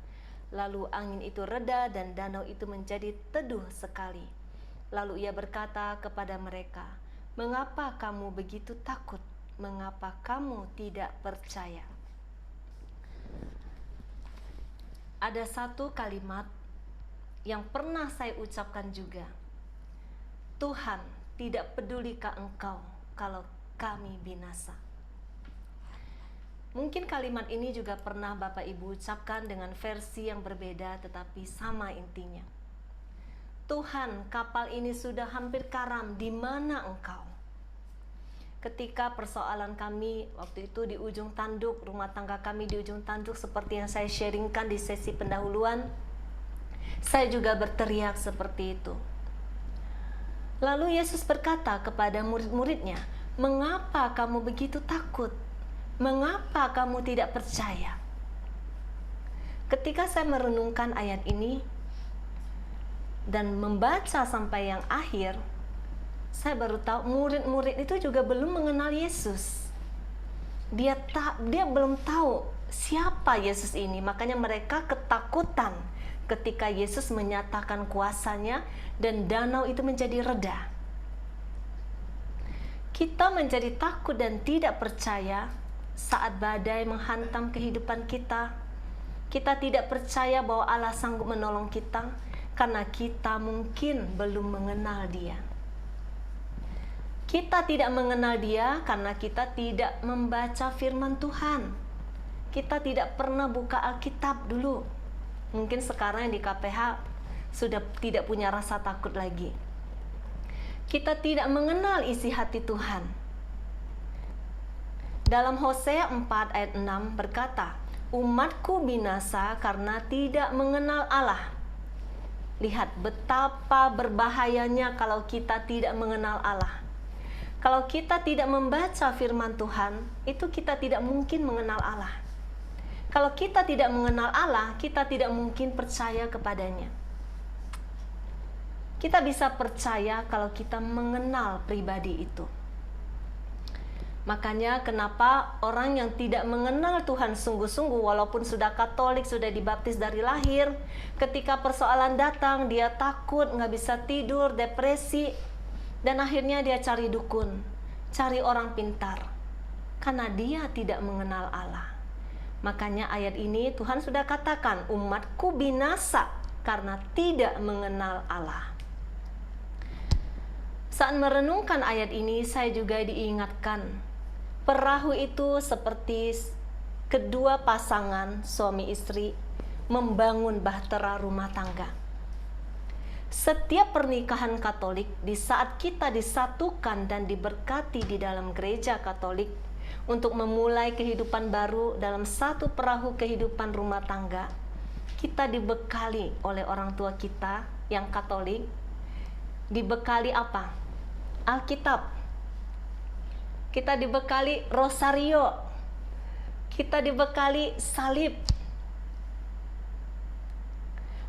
Lalu angin itu reda dan danau itu menjadi teduh sekali. Lalu ia berkata kepada mereka, "Mengapa kamu begitu takut? Mengapa kamu tidak percaya?" Ada satu kalimat yang pernah saya ucapkan juga. Tuhan tidak pedulika engkau kalau kami binasa. Mungkin kalimat ini juga pernah Bapak Ibu ucapkan dengan versi yang berbeda, tetapi sama intinya. Tuhan, kapal ini sudah hampir karam, di mana engkau? Ketika persoalan kami waktu itu di ujung tanduk, rumah tangga kami di ujung tanduk seperti yang saya sharingkan di sesi pendahuluan, saya juga berteriak seperti itu. Lalu Yesus berkata kepada murid-muridnya, "Mengapa kamu begitu takut? Mengapa kamu tidak percaya?" Ketika saya merenungkan ayat ini dan membaca sampai yang akhir, saya baru tahu murid-murid itu juga belum mengenal Yesus. Dia belum tahu siapa Yesus ini, makanya mereka ketakutan ketika Yesus menyatakan kuasanya dan danau itu menjadi reda. Kita menjadi takut dan tidak percaya saat badai menghantam kehidupan kita. Kita tidak percaya bahwa Allah sanggup menolong kita karena kita mungkin belum mengenal Dia. Kita tidak mengenal Dia karena kita tidak membaca firman Tuhan. Kita tidak pernah buka Alkitab dulu. Mungkin sekarang yang di KPH sudah tidak punya rasa takut lagi. Kita tidak mengenal isi hati Tuhan. Dalam Hosea 4 ayat 6 berkata, "Umatku binasa karena tidak mengenal Allah." Lihat betapa berbahayanya kalau kita tidak mengenal Allah. Kalau kita tidak membaca firman Tuhan, itu kita tidak mungkin mengenal Allah. Kalau kita tidak mengenal Allah, kita tidak mungkin percaya kepadanya. Kita bisa percaya kalau kita mengenal pribadi itu. Makanya kenapa orang yang tidak mengenal Tuhan sungguh-sungguh, walaupun sudah Katolik, sudah dibaptis dari lahir, ketika persoalan datang, dia takut, nggak bisa tidur, depresi, dan akhirnya dia cari dukun, cari orang pintar, karena dia tidak mengenal Allah. Makanya ayat ini Tuhan sudah katakan, umatku binasa karena tidak mengenal Allah. Saat merenungkan ayat ini, saya juga diingatkan, perahu itu seperti kedua pasangan suami istri membangun bahtera rumah tangga. Setiap pernikahan Katolik, di saat kita disatukan dan diberkati di dalam gereja Katolik untuk memulai kehidupan baru dalam satu perahu kehidupan rumah tangga, kita dibekali oleh orang tua kita yang Katolik. Dibekali apa? Alkitab. Kita dibekali rosario, kita dibekali salib.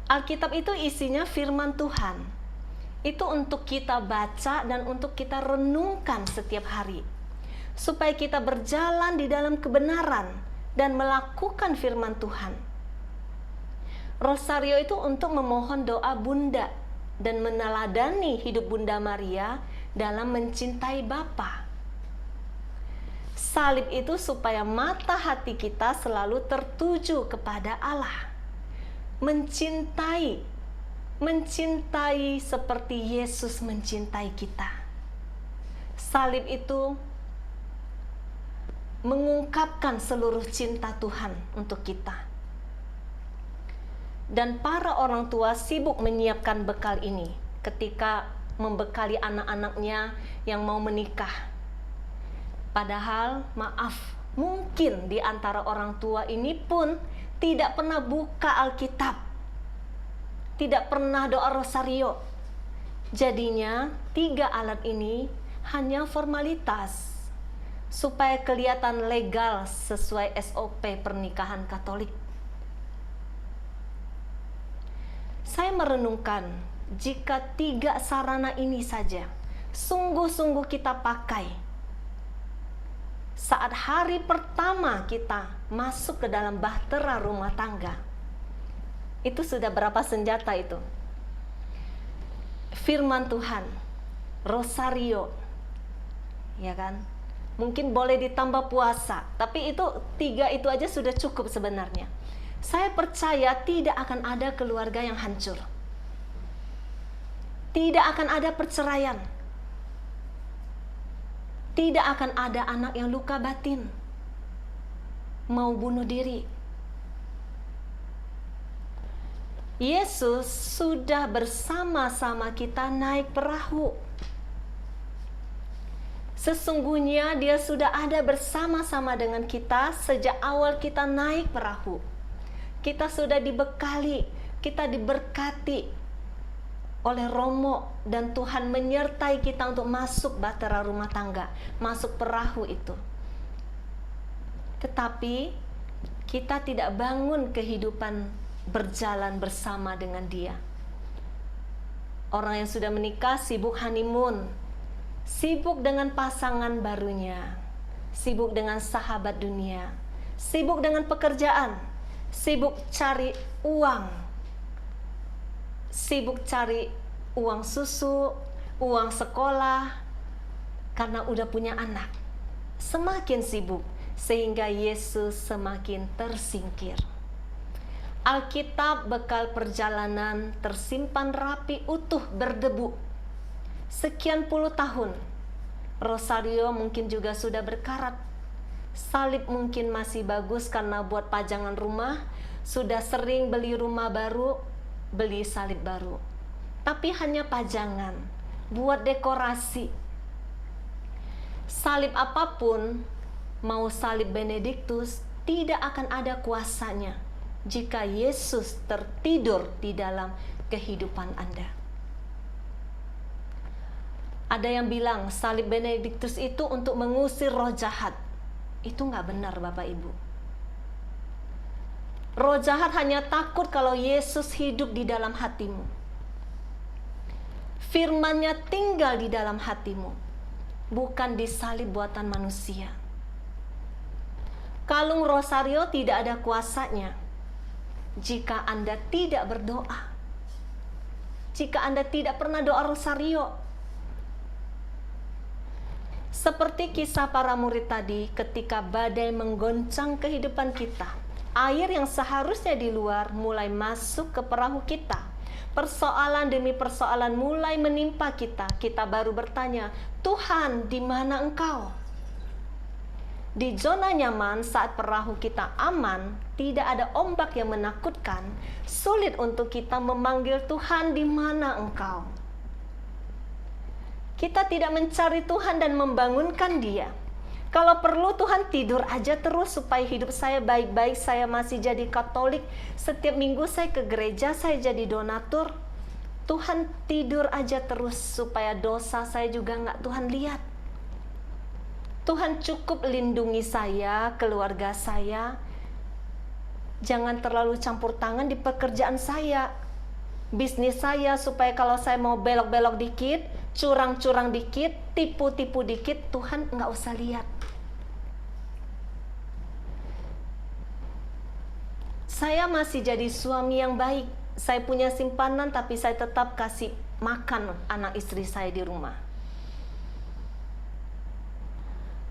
Alkitab itu isinya firman Tuhan. itu untuk kita baca dan untuk kita renungkan setiap hari, supaya kita berjalan di dalam kebenaran dan melakukan firman Tuhan. Rosario itu untuk memohon doa Bunda dan meneladani hidup Bunda Maria dalam mencintai Bapa. Salib itu supaya mata hati kita selalu tertuju kepada Allah. Mencintai seperti Yesus mencintai kita. Salib itu mengungkapkan seluruh cinta Tuhan untuk kita. Dan para orang tua sibuk menyiapkan bekal ini ketika membekali anak-anaknya yang mau menikah. Padahal maaf, mungkin di antara orang tua ini pun tidak pernah buka Alkitab, tidak pernah doa rosario. Jadinya 3 alat ini hanya formalitas supaya kelihatan legal sesuai SOP pernikahan Katolik. Saya merenungkan, jika 3 sarana ini saja sungguh-sungguh kita pakai saat hari pertama kita masuk ke dalam bahtera rumah tangga, itu sudah berapa senjata itu? Firman Tuhan, rosario, ya kan? Mungkin boleh ditambah puasa, tapi itu 3 itu aja sudah cukup sebenarnya. Saya percaya tidak akan ada keluarga yang hancur. Tidak akan ada perceraian. Tidak akan ada anak yang luka batin, mau bunuh diri. Yesus sudah bersama-sama kita naik perahu. Sesungguhnya Dia sudah ada bersama-sama dengan kita sejak awal kita naik perahu. Kita sudah dibekali, kita diberkati oleh Romo, dan Tuhan menyertai kita untuk masuk bahtera rumah tangga, masuk perahu itu. Tetapi kita tidak bangun kehidupan berjalan bersama dengan Dia. Orang yang sudah menikah sibuk honeymoon, sibuk dengan pasangan barunya, sibuk dengan sahabat dunia, sibuk dengan pekerjaan, sibuk cari uang, sibuk cari uang susu, uang sekolah, karena udah punya anak. Semakin sibuk, sehingga Yesus semakin tersingkir. Alkitab bekal perjalanan tersimpan rapi, utuh, berdebu. Sekian puluh tahun. Rosario mungkin juga sudah berkarat. Salib mungkin masih bagus karena buat pajangan rumah. Sudah sering beli rumah baru, beli salib baru. Tapi hanya pajangan, buat dekorasi. Salib apapun, mau salib Benediktus, tidak akan ada kuasanya jika Yesus tertidur di dalam kehidupan Anda. Ada yang bilang salib Benediktus itu untuk mengusir roh jahat. Itu nggak benar, Bapak Ibu. Roh jahat hanya takut kalau Yesus hidup di dalam hatimu. Firman-Nya tinggal di dalam hatimu, bukan di salib buatan manusia. Kalung rosario tidak ada kuasanya jika Anda tidak berdoa. Jika Anda tidak pernah doa rosario. Seperti kisah para murid tadi, ketika badai menggoncang kehidupan kita, air yang seharusnya di luar mulai masuk ke perahu kita. Persoalan demi persoalan mulai menimpa kita. Kita baru bertanya, Tuhan, di mana Engkau? Di zona nyaman saat perahu kita aman, tidak ada ombak yang menakutkan, sulit untuk kita memanggil Tuhan, di mana Engkau? Kita tidak mencari Tuhan dan membangunkan Dia. Kalau perlu Tuhan tidur aja terus supaya hidup saya baik-baik, saya masih jadi Katolik. Setiap minggu saya ke gereja, saya jadi donatur. Tuhan tidur aja terus supaya dosa saya juga nggak Tuhan lihat. Tuhan cukup lindungi saya, keluarga saya. Jangan terlalu campur tangan di pekerjaan saya. bisnis saya supaya kalau saya mau belok-belok dikit, curang-curang dikit, tipu-tipu dikit, Tuhan nggak usah lihat. Saya masih jadi suami yang baik. Saya punya simpanan tapi saya tetap kasih makan anak istri saya di rumah.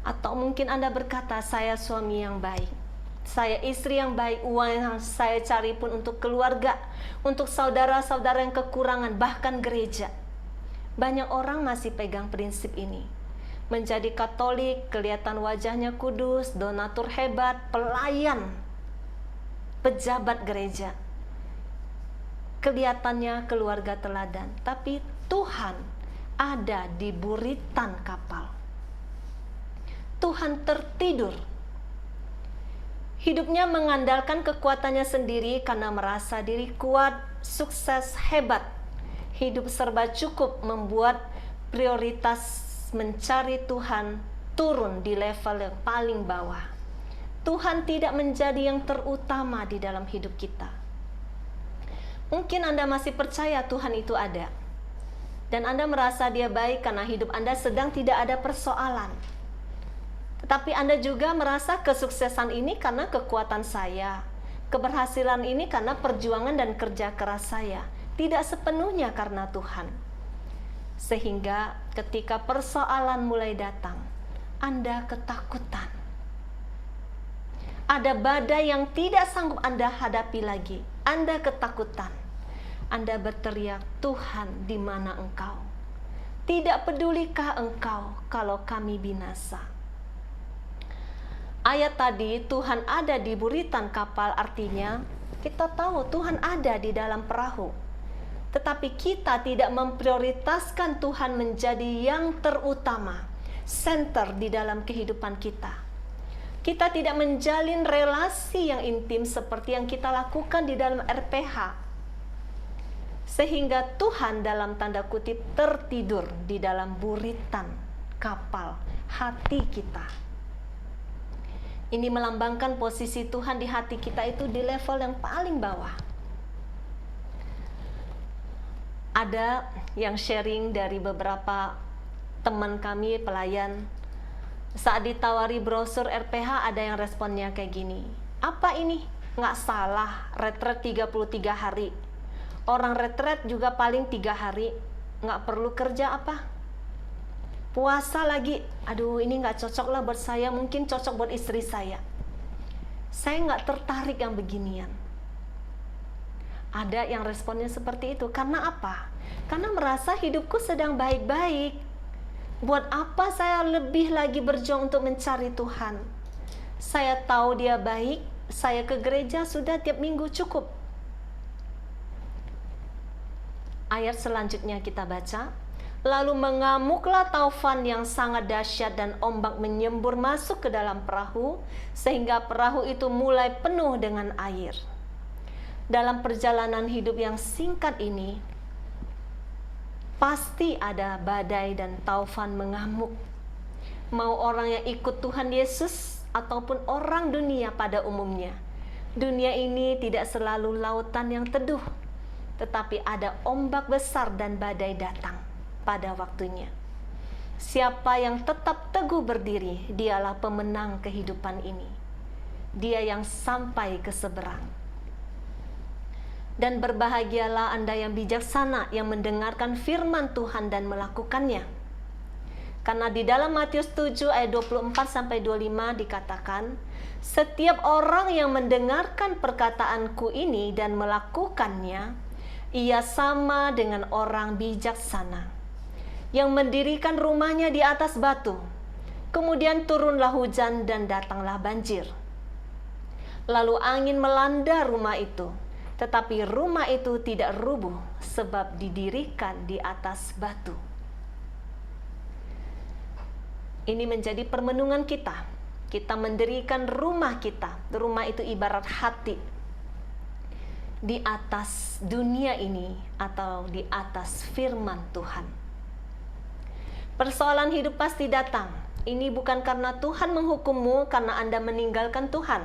Atau mungkin Anda berkata, saya suami yang baik, saya istri yang baik, uang yang saya cari pun untuk keluarga, untuk saudara-saudara yang kekurangan, bahkan gereja. Banyak orang masih pegang prinsip ini. Menjadi Katolik, kelihatan wajahnya kudus, donatur hebat, pelayan, pejabat gereja. Kelihatannya keluarga teladan, tapi Tuhan ada di buritan kapal. Tuhan tertidur. Hidupnya mengandalkan kekuatannya sendiri karena merasa diri kuat, sukses, hebat. Hidup serba cukup membuat prioritas mencari Tuhan turun di level yang paling bawah. Tuhan tidak menjadi yang terutama di dalam hidup kita. Mungkin Anda masih percaya Tuhan itu ada. Dan Anda merasa Dia baik karena hidup Anda sedang tidak ada persoalan. Tetapi Anda juga merasa kesuksesan ini karena kekuatan saya. Keberhasilan ini karena perjuangan dan kerja keras saya. Tidak sepenuhnya karena Tuhan. Sehingga ketika persoalan mulai datang, Anda ketakutan. Ada badai yang tidak sanggup Anda hadapi lagi. Anda ketakutan. Anda berteriak, Tuhan, di mana Engkau? Tidak pedulikah Engkau kalau kami binasa? Ayat tadi, Tuhan ada di buritan kapal, artinya kita tahu Tuhan ada di dalam perahu. Tetapi kita tidak memprioritaskan Tuhan menjadi yang terutama, center di dalam kehidupan kita. Kita tidak menjalin relasi yang intim seperti yang kita lakukan di dalam RPH. Sehingga Tuhan dalam tanda kutip tertidur di dalam buritan kapal hati kita. Ini melambangkan posisi Tuhan di hati kita itu di level yang paling bawah. Ada yang sharing dari beberapa teman kami pelayan. Saat ditawari brosur RPH ada yang responnya kayak gini. Apa ini? Nggak salah, retret 33 hari. Orang retret juga paling 3 hari. Nggak perlu kerja apa? Puasa lagi. Aduh, ini nggak cocok lah buat saya. Mungkin cocok buat istri saya. Saya nggak tertarik yang beginian. Ada yang responnya seperti itu. Karena apa? Karena merasa hidupku sedang baik-baik. Buat apa saya lebih lagi berjuang untuk mencari Tuhan? Saya tahu Dia baik, saya ke gereja sudah tiap minggu cukup. Ayat selanjutnya kita baca. Lalu mengamuklah taufan yang sangat dahsyat dan ombak menyembur masuk ke dalam perahu, sehingga perahu itu mulai penuh dengan air. Dalam perjalanan hidup yang singkat ini, pasti ada badai dan taufan mengamuk. Mau orang yang ikut Tuhan Yesus ataupun orang dunia pada umumnya. Dunia ini tidak selalu lautan yang teduh, tetapi ada ombak besar dan badai datang pada waktunya. Siapa yang tetap teguh berdiri, dialah pemenang kehidupan ini. Dia yang sampai ke seberang. Dan berbahagialah Anda yang bijaksana yang mendengarkan firman Tuhan dan melakukannya. Karena di dalam Matius 7 ayat 24-25 dikatakan, setiap orang yang mendengarkan perkataanku ini dan melakukannya, ia sama dengan orang bijaksana yang mendirikan rumahnya di atas batu. Kemudian turunlah hujan dan datanglah banjir. Lalu angin melanda rumah itu. Tetapi rumah itu tidak rubuh sebab didirikan di atas batu. Ini menjadi permenungan kita. Kita mendirikan rumah kita. Rumah itu ibarat hati. Di atas dunia ini atau di atas firman Tuhan. Persoalan hidup pasti datang. Ini bukan karena Tuhan menghukummu karena Anda meninggalkan Tuhan.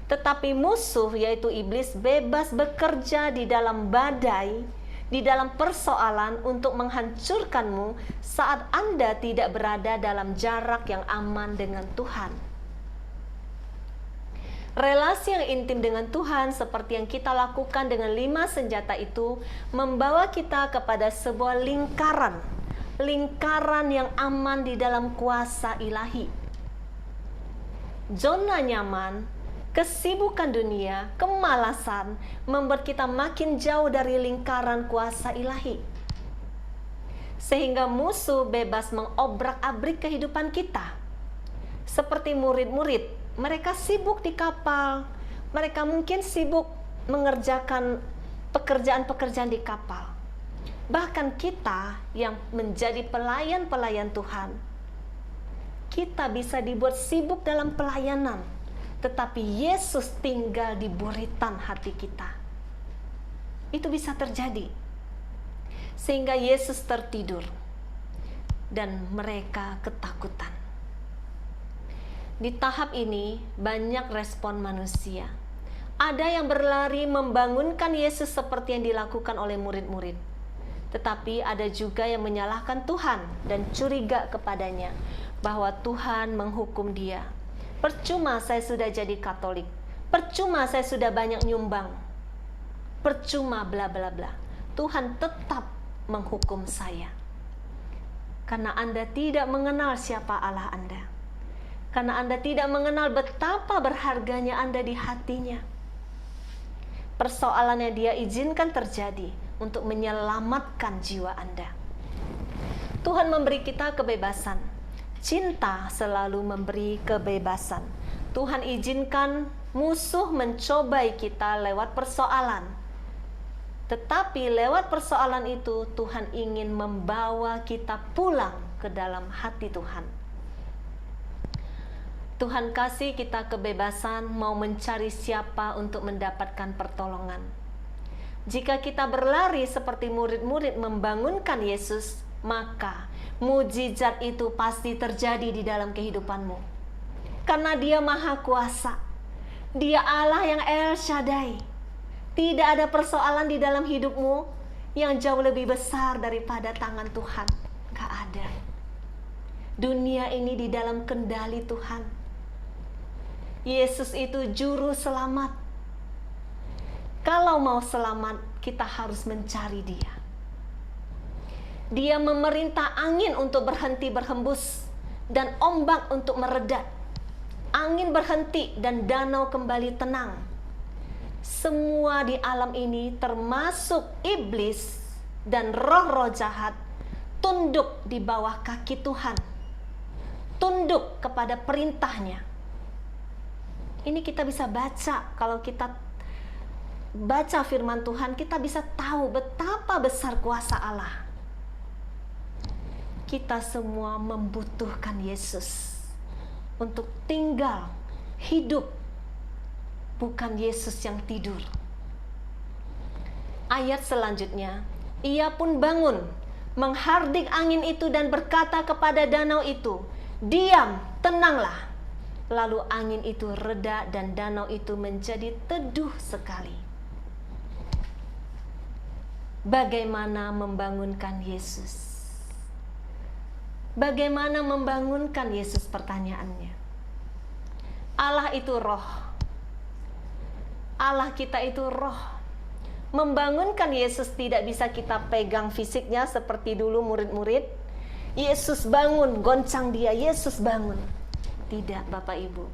Tetapi musuh yaitu iblis bebas bekerja di dalam badai, di dalam persoalan untuk menghancurkanmu saat Anda tidak berada dalam jarak yang aman dengan Tuhan. Relasi yang intim dengan Tuhan seperti yang kita lakukan dengan 5 senjata itu membawa kita kepada sebuah lingkaran yang aman di dalam kuasa ilahi. Zona nyaman, kesibukan dunia, kemalasan membuat kita makin jauh dari lingkaran kuasa ilahi. Sehingga musuh bebas mengobrak-abrik kehidupan kita. Seperti murid-murid, mereka sibuk di kapal, mereka mungkin sibuk mengerjakan pekerjaan-pekerjaan di kapal. Bahkan kita yang menjadi pelayan-pelayan Tuhan, kita bisa dibuat sibuk dalam pelayanan, tetapi Yesus tinggal di buritan hati kita. Itu bisa terjadi. Sehingga Yesus tertidur dan mereka ketakutan. Di tahap ini banyak respon manusia. Ada yang berlari membangunkan Yesus seperti yang dilakukan oleh murid-murid. Tetapi ada juga yang menyalahkan Tuhan dan curiga kepadanya bahwa Tuhan menghukum dia. Percuma saya sudah jadi Katolik. Percuma saya sudah banyak nyumbang. Percuma bla bla bla. Tuhan tetap menghukum saya. Karena Anda tidak mengenal siapa Allah Anda. Karena Anda tidak mengenal betapa berharganya Anda di hatinya. Persoalan yang dia izinkan terjadi untuk menyelamatkan jiwa Anda. Tuhan memberi kita kebebasan. Cinta selalu memberi kebebasan. Tuhan izinkan musuh mencobai kita lewat persoalan. Tetapi lewat persoalan itu Tuhan ingin membawa kita pulang ke dalam hati Tuhan. Tuhan kasih kita kebebasan mau mencari siapa untuk mendapatkan pertolongan. Jika kita berlari seperti murid-murid membangunkan Yesus, maka mujizat itu pasti terjadi di dalam kehidupanmu. Karena Dia Maha Kuasa. Dia Allah yang El Shaddai. Tidak ada persoalan di dalam hidupmu yang jauh lebih besar daripada tangan Tuhan. Gak ada. Dunia ini di dalam kendali Tuhan. Yesus itu juru selamat. Kalau mau selamat, kita harus mencari Dia. Dia memerintah angin untuk berhenti berhembus dan ombak untuk meredat. Angin berhenti dan danau kembali tenang. Semua di alam ini termasuk iblis dan roh-roh jahat tunduk di bawah kaki Tuhan. Tunduk kepada perintahnya. Ini kita bisa baca, kalau kita baca firman Tuhan, kita bisa tahu betapa besar kuasa Allah. Kita semua membutuhkan Yesus untuk tinggal, hidup, bukan Yesus yang tidur. Ayat selanjutnya, ia pun bangun, menghardik angin itu dan berkata kepada danau itu, diam, tenanglah. Lalu angin itu reda dan danau itu menjadi teduh sekali. Bagaimana membangunkan Yesus? Bagaimana membangunkan Yesus, pertanyaannya? Allah itu roh. Allah kita itu roh. Membangunkan Yesus tidak bisa kita pegang fisiknya seperti dulu murid-murid. Yesus bangun, goncang dia, Yesus bangun. Tidak, Bapak Ibu.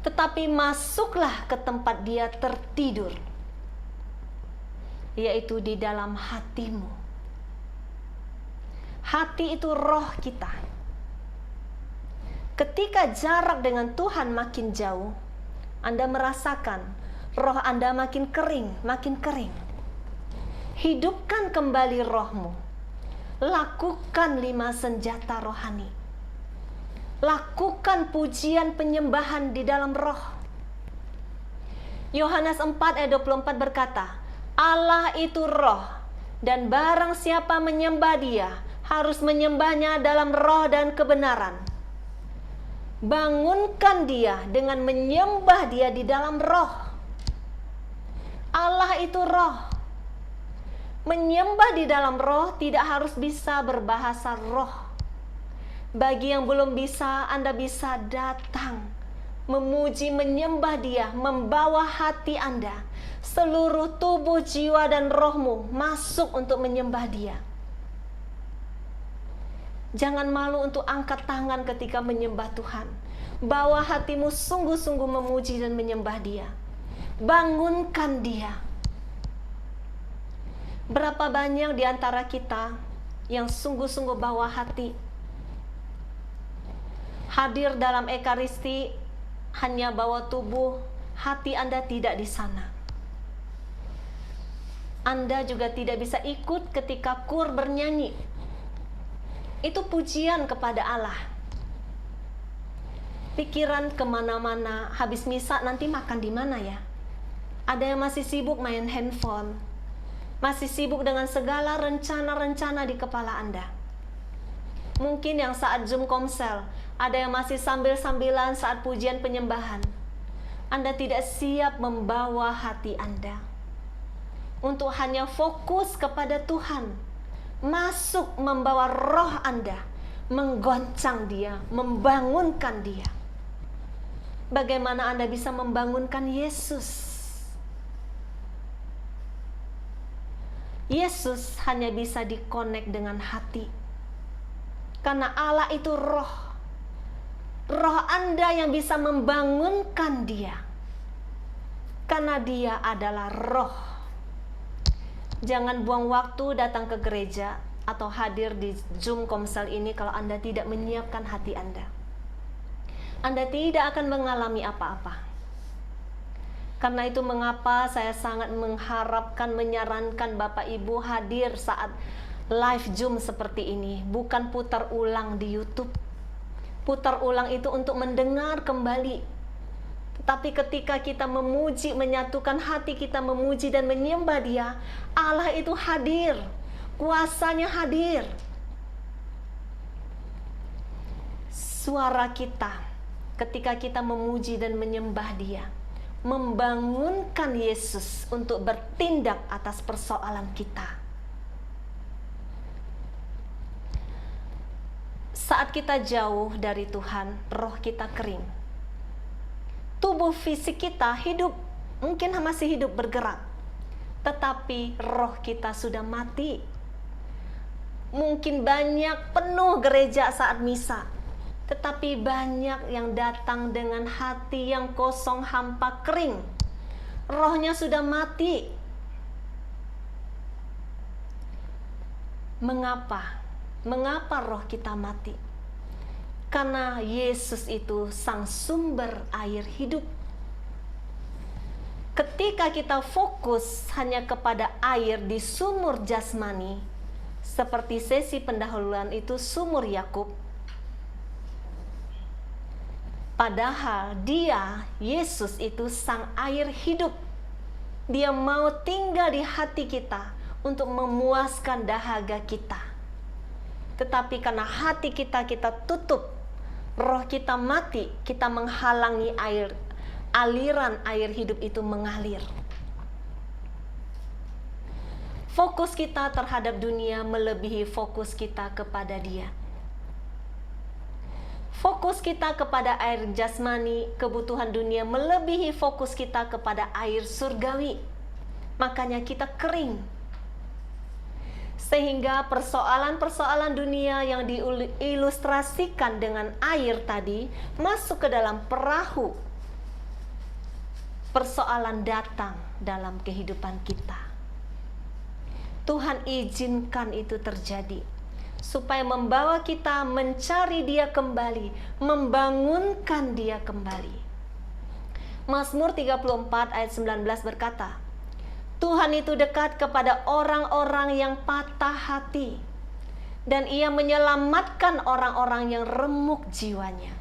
Tetapi masuklah ke tempat dia tertidur, yaitu di dalam hatimu. Hati itu roh kita. Ketika jarak dengan Tuhan makin jauh, Anda merasakan roh Anda makin kering, makin kering. Hidupkan kembali rohmu. Lakukan 5 senjata rohani. Lakukan pujian penyembahan di dalam roh. Yohanes 4 ayat 24 berkata, Allah itu roh, dan barang siapa menyembah Dia harus menyembahnya dalam roh dan kebenaran. Bangunkan dia dengan menyembah dia di dalam roh. Allah itu roh. Menyembah di dalam roh tidak harus bisa berbahasa roh. Bagi yang belum bisa, Anda bisa datang memuji, menyembah dia, membawa hati Anda, seluruh tubuh, jiwa, dan rohmu masuk untuk menyembah dia. Jangan malu untuk angkat tangan ketika menyembah Tuhan. Bawa hatimu sungguh-sungguh memuji dan menyembah dia. Bangunkan dia. Berapa banyak di antara kita yang sungguh-sungguh bawa hati, hadir dalam ekaristi, hanya bawa tubuh, hati Anda tidak di sana. Anda juga tidak bisa ikut ketika kur bernyanyi. Itu pujian kepada Allah. Pikiran kemana-mana, habis misa nanti makan di mana ya? Ada yang masih sibuk main handphone, masih sibuk dengan segala rencana-rencana di kepala Anda. Mungkin yang saat Zoom komsel, ada yang masih sambil-sambilan saat pujian penyembahan. Anda tidak siap membawa hati Anda untuk hanya fokus kepada Tuhan. Masuk membawa roh Anda, menggoncang dia, membangunkan dia. Bagaimana Anda bisa membangunkan Yesus? Yesus hanya bisa dikonek dengan hati. Karena Allah itu roh. Roh Anda yang bisa membangunkan dia. Karena dia adalah roh. Jangan buang waktu datang ke gereja atau hadir di Zoom komsel ini kalau Anda tidak menyiapkan hati Anda. Anda tidak akan mengalami apa-apa. Karena itu mengapa saya sangat mengharapkan, menyarankan Bapak Ibu hadir saat live Zoom seperti ini. Bukan putar ulang di YouTube. Putar ulang itu untuk mendengar kembali. Tapi ketika kita memuji, menyatukan hati kita memuji dan menyembah dia, Allah itu hadir, kuasanya hadir. Suara kita ketika kita memuji dan menyembah dia, membangunkan Yesus untuk bertindak atas persoalan kita. Saat kita jauh dari Tuhan, roh kita kering. Tubuh fisik kita hidup, mungkin masih hidup bergerak, tetapi roh kita sudah mati. Mungkin banyak penuh gereja saat misa, tetapi banyak yang datang dengan hati yang kosong, hampa, kering. Rohnya sudah mati. Mengapa? Mengapa roh kita mati? Karena Yesus itu sang sumber air hidup. Ketika kita fokus hanya kepada air di sumur jasmani, seperti sesi pendahuluan itu sumur Yakub, padahal dia, Yesus itu sang air hidup. Dia mau tinggal di hati kita untuk memuaskan dahaga kita. Tetapi karena hati kita tutup, roh kita mati, kita menghalangi aliran air hidup itu mengalir. Fokus kita terhadap dunia melebihi fokus kita kepada Dia. Fokus kita kepada air jasmani, kebutuhan dunia melebihi fokus kita kepada air surgawi. Makanya kita kering. Sehingga persoalan-persoalan dunia yang diilustrasikan dengan air tadi masuk ke dalam perahu. Persoalan datang dalam kehidupan kita. Tuhan izinkan itu terjadi supaya membawa kita mencari Dia kembali, membangunkan Dia kembali. Mazmur 34 ayat 19 berkata, Tuhan itu dekat kepada orang-orang yang patah hati, dan Ia menyelamatkan orang-orang yang remuk jiwanya.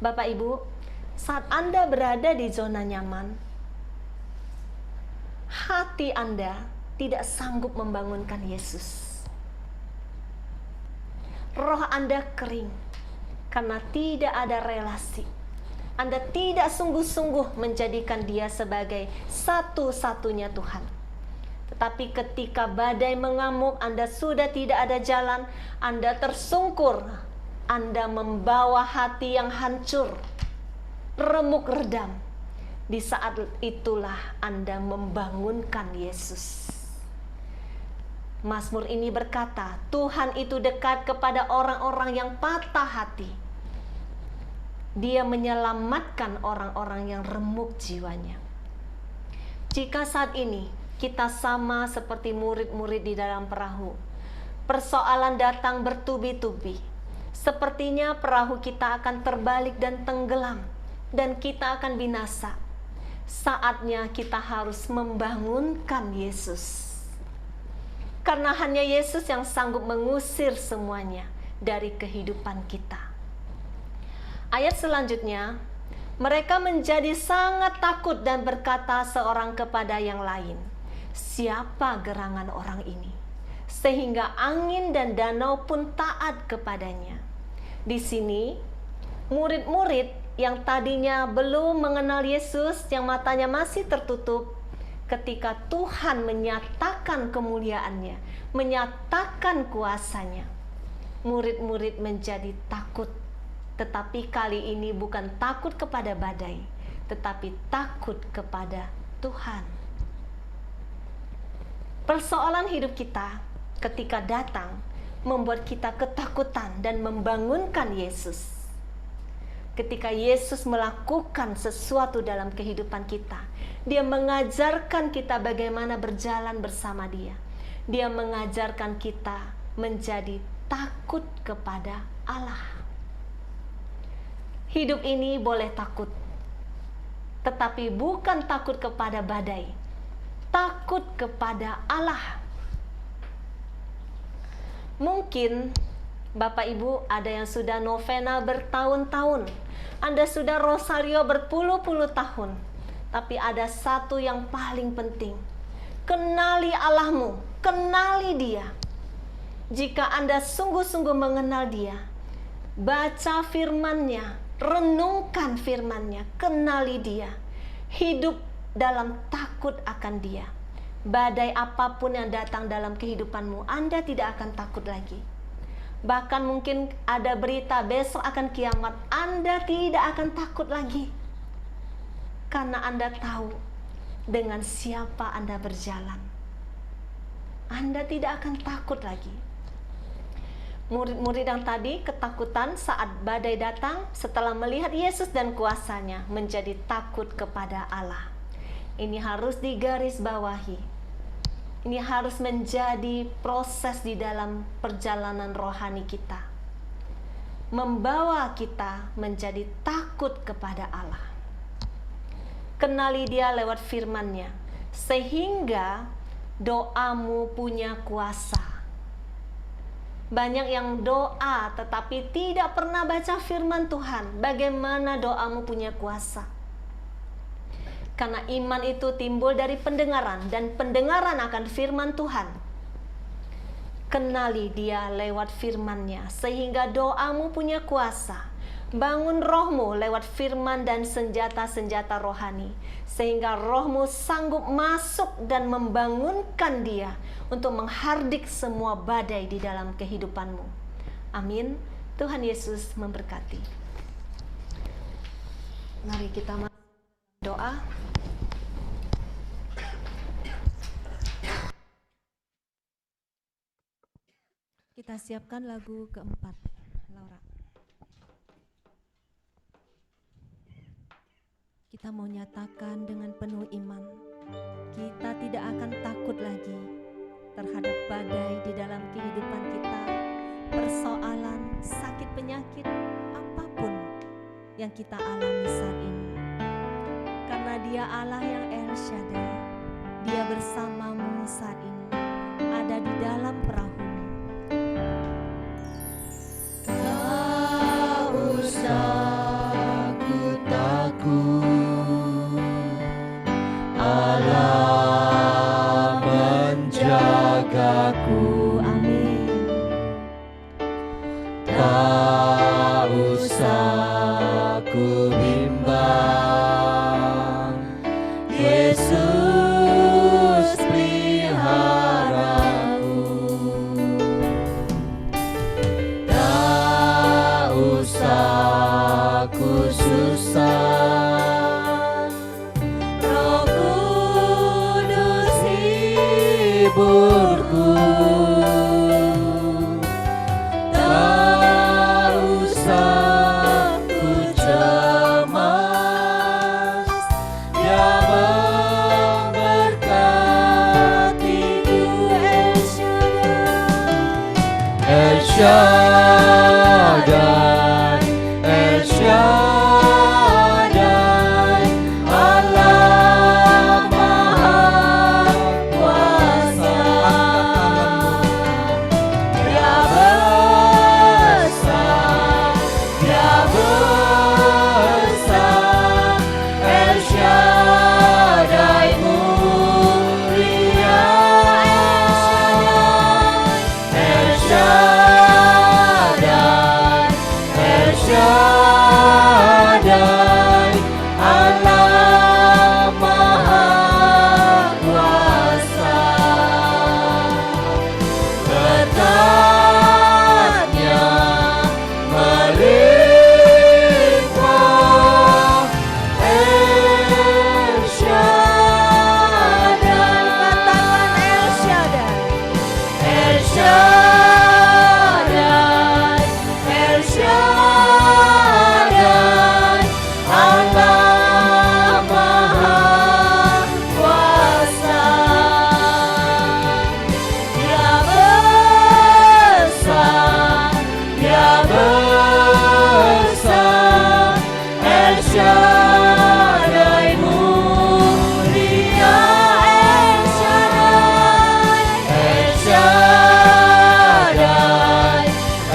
Bapak Ibu, saat Anda berada di zona nyaman, hati Anda tidak sanggup membangunkan Yesus. Roh Anda kering, karena tidak ada relasi. Anda tidak sungguh-sungguh menjadikan Dia sebagai satu-satunya Tuhan. Tetapi ketika badai mengamuk, Anda sudah tidak ada jalan, Anda tersungkur, Anda membawa hati yang hancur, remuk redam. Di saat itulah Anda membangunkan Yesus. Mazmur ini berkata, Tuhan itu dekat kepada orang-orang yang patah hati. Dia menyelamatkan orang-orang yang remuk jiwanya. Jika saat ini kita sama seperti murid-murid di dalam perahu, persoalan datang bertubi-tubi, sepertinya perahu kita akan terbalik dan tenggelam, dan kita akan binasa. Saatnya kita harus membangunkan Yesus. Karena hanya Yesus yang sanggup mengusir semuanya dari kehidupan kita. Ayat selanjutnya, mereka menjadi sangat takut dan berkata seorang kepada yang lain, siapa gerangan orang ini? Sehingga angin dan danau pun taat kepadanya. Di sini, murid-murid yang tadinya belum mengenal Yesus, yang matanya masih tertutup, ketika Tuhan menyatakan kemuliaannya, menyatakan kuasanya, murid-murid menjadi takut. Tetapi kali ini bukan takut kepada badai, tetapi takut kepada Tuhan. Persoalan hidup kita ketika datang membuat kita ketakutan dan membangunkan Yesus. Ketika Yesus melakukan sesuatu dalam kehidupan kita, Dia mengajarkan kita bagaimana berjalan bersama Dia. Dia mengajarkan kita menjadi takut kepada Allah. Hidup ini boleh takut, tetapi bukan takut kepada badai, takut kepada Allah. Mungkin Bapak Ibu ada yang sudah novena bertahun-tahun, Anda sudah rosario berpuluh-puluh tahun, tapi ada satu yang paling penting. Kenali Allahmu, kenali Dia. Jika Anda sungguh-sungguh mengenal Dia, baca firman-Nya, renungkan firman-Nya, kenali Dia, hidup dalam takut akan Dia. Badai apapun yang datang dalam kehidupanmu, Anda tidak akan takut lagi. Bahkan mungkin ada berita besok akan kiamat, Anda tidak akan takut lagi. Karena Anda tahu dengan siapa Anda berjalan. Anda tidak akan takut lagi. Murid-murid yang tadi ketakutan saat badai datang, setelah melihat Yesus dan kuasanya, menjadi takut kepada Allah. Ini harus digarisbawahi. Ini harus menjadi proses di dalam perjalanan rohani kita, membawa kita menjadi takut kepada Allah. Kenali Dia lewat firman-Nya, sehingga doamu punya kuasa. Banyak yang doa tetapi tidak pernah baca firman Tuhan. Bagaimana doamu punya kuasa? Karena iman itu timbul dari pendengaran, dan pendengaran akan firman Tuhan. Kenali Dia lewat firman-Nya, sehingga doamu punya kuasa. Bangun rohmu lewat firman dan senjata-senjata rohani, sehingga rohmu sanggup masuk dan membangunkan Dia untuk menghardik semua badai di dalam kehidupanmu. Amin. Tuhan Yesus memberkati. Mari kita doa. Kita siapkan lagu keempat, Laura. Kita mau nyatakan dengan penuh iman, kita tidak akan takut lagi terhadap badai di dalam kehidupan kita, persoalan, sakit, penyakit, apapun yang kita alami saat ini. Karena Dia Allah yang El Shaddai, Dia bersamamu saat ini, ada di dalam perahu. Tak usah ku takut, Allah menjagaku. Amin. Tak usah ku bimbang, Yesus peliharaku. Tak usah ku susah, Roh Kudus hiburku. Tak usah ku cemas, Dia memberkatiku. El Shaddai, El Shaddai, Allah Maha Kuasa. Dia besar, Dia besar, El Shaddai mulia, El Shaddai, El Shaddai, Allah Maha Kuasa. Berkatnya melimpah, El Shaddai. Katakan El Shaddai, El Shaddai, El Shaddai, Allah Maha Kuasa. Dia besar, Dia besar, El Shaddai mulia, El Shaddai, El Shaddai,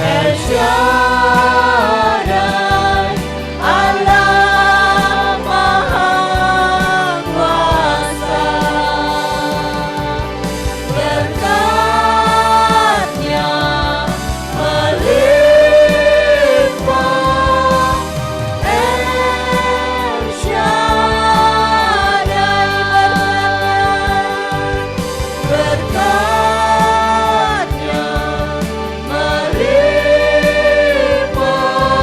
El Shaddai, Allah Maha Kuasa. Berkatnya melimpah, El Shaddai. Berkatnya melimpah, El Shaddai.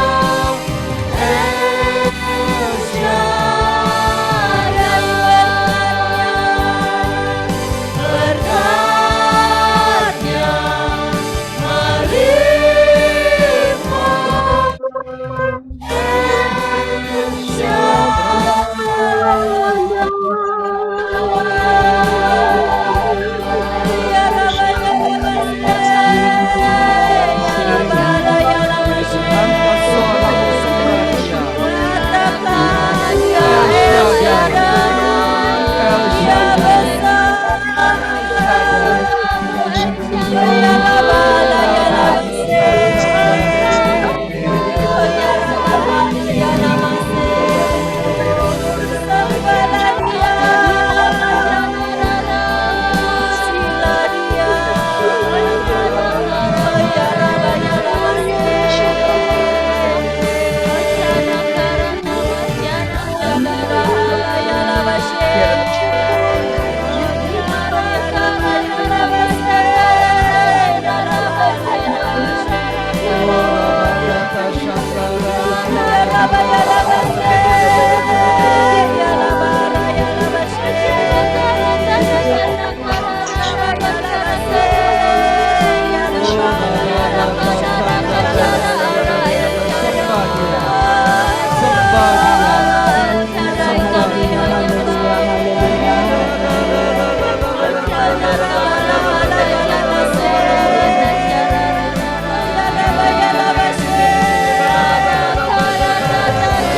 Berkatnya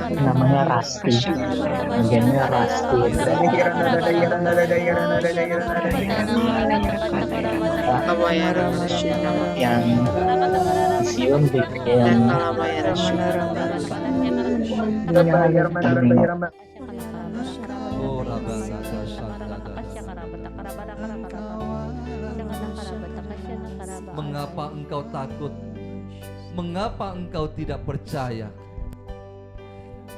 Namanya Rasti, namanya Rasti. Yang Sion bikin Oh, Rabbanaka Shandada. Mengapa engkau takut? Mengapa engkau tidak percaya?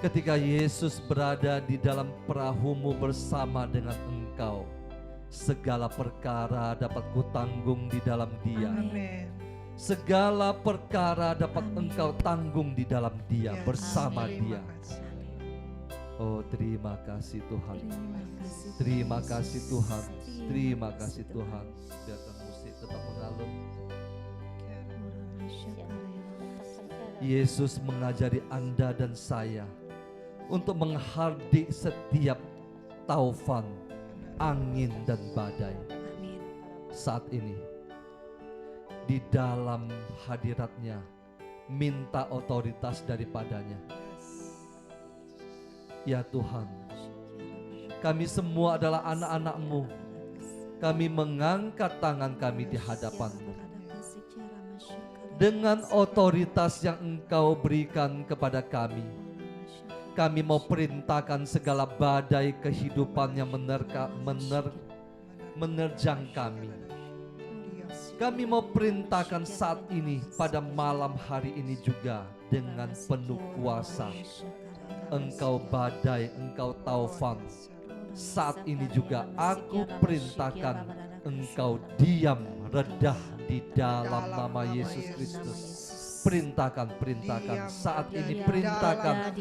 Ketika Yesus berada di dalam perahumu bersama dengan engkau, segala perkara dapat kutanggung di dalam Dia. Segala perkara dapat engkau tanggung di dalam Dia, bersama Dia. Oh, terima kasih Tuhan. Terima kasih Tuhan. Terima kasih Tuhan. Biarkan musik tetap mengalun. Yesus mengajari Anda dan saya untuk menghardik setiap taufan, angin dan badai. Saat ini di dalam hadirat-Nya, minta otoritas daripadanya. Ya Tuhan, kami semua adalah anak-anak-Mu. Kami mengangkat tangan kami di hadapan-Mu dengan otoritas yang Engkau berikan kepada kami. Kami mau perintahkan segala badai kehidupan yang menerjang kami. Kami mau perintahkan saat ini, pada malam hari ini juga, dengan penuh kuasa. Engkau badai, Engkau taufan. Saat ini juga aku perintahkan Engkau diam, redah di dalam nama Yesus Kristus. Perintahkan saat ini, perintahkan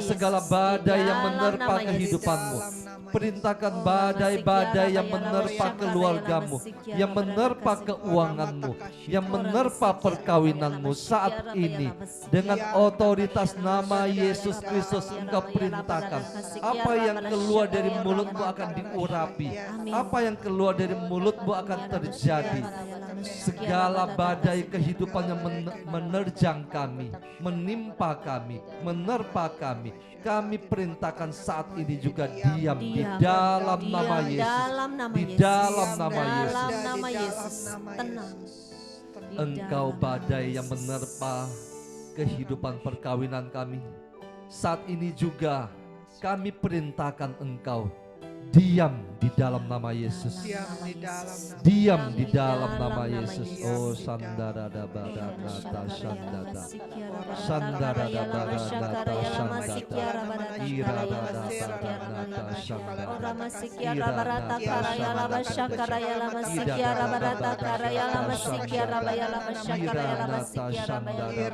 segala badai yang menerpa kehidupanmu. Perintahkan badai-badai yang menerpa keluargamu, yang menerpa keuanganmu, yang menerpa perkawinanmu saat ini. Dengan otoritas nama Yesus Kristus engkau perintahkan, apa yang keluar dari mulutmu akan diurapi, apa yang keluar dari mulutmu akan terjadi. Segala badai kehidupan yang menerjang kami, menimpa kami, menerpa kami, kami perintahkan saat ini juga diam di dalam nama Yesus. Di dalam nama Yesus. Tenang. Engkau badai yang menerpa kehidupan perkawinan kami. Saat ini juga kami perintahkan engkau diam di dalam nama Yesus. Diam di dalam nama Yesus. Oh, sandara da barata sandada. Sandara da barata sandada. Ira da barata sandada. Rama sikiara barata karaya lama syakaraya lama sikiara barata karaya lama sikiara baya lama syakaraya lama sikiara baya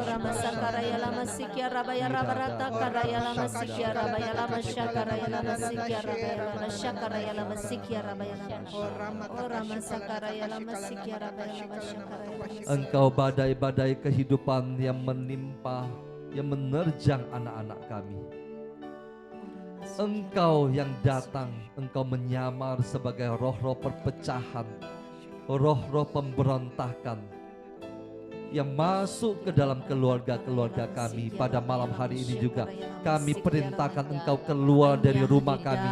Rama sakaraya lama sikiara baya barata karaya lama sikiara baya lama syakaraya lama sikiara baya syakaraya lama sikiara baya Rama sakaraya lama sikiara baya lama syakaraya. Engkau badai-badai kehidupan yang menimpa, yang menerjang anak-anak kami. Engkau yang datang, engkau menyamar sebagai roh-roh perpecahan, roh-roh pemberontakan yang masuk ke dalam keluarga-keluarga kami. Pada malam hari ini juga kami perintahkan engkau keluar dari rumah kami.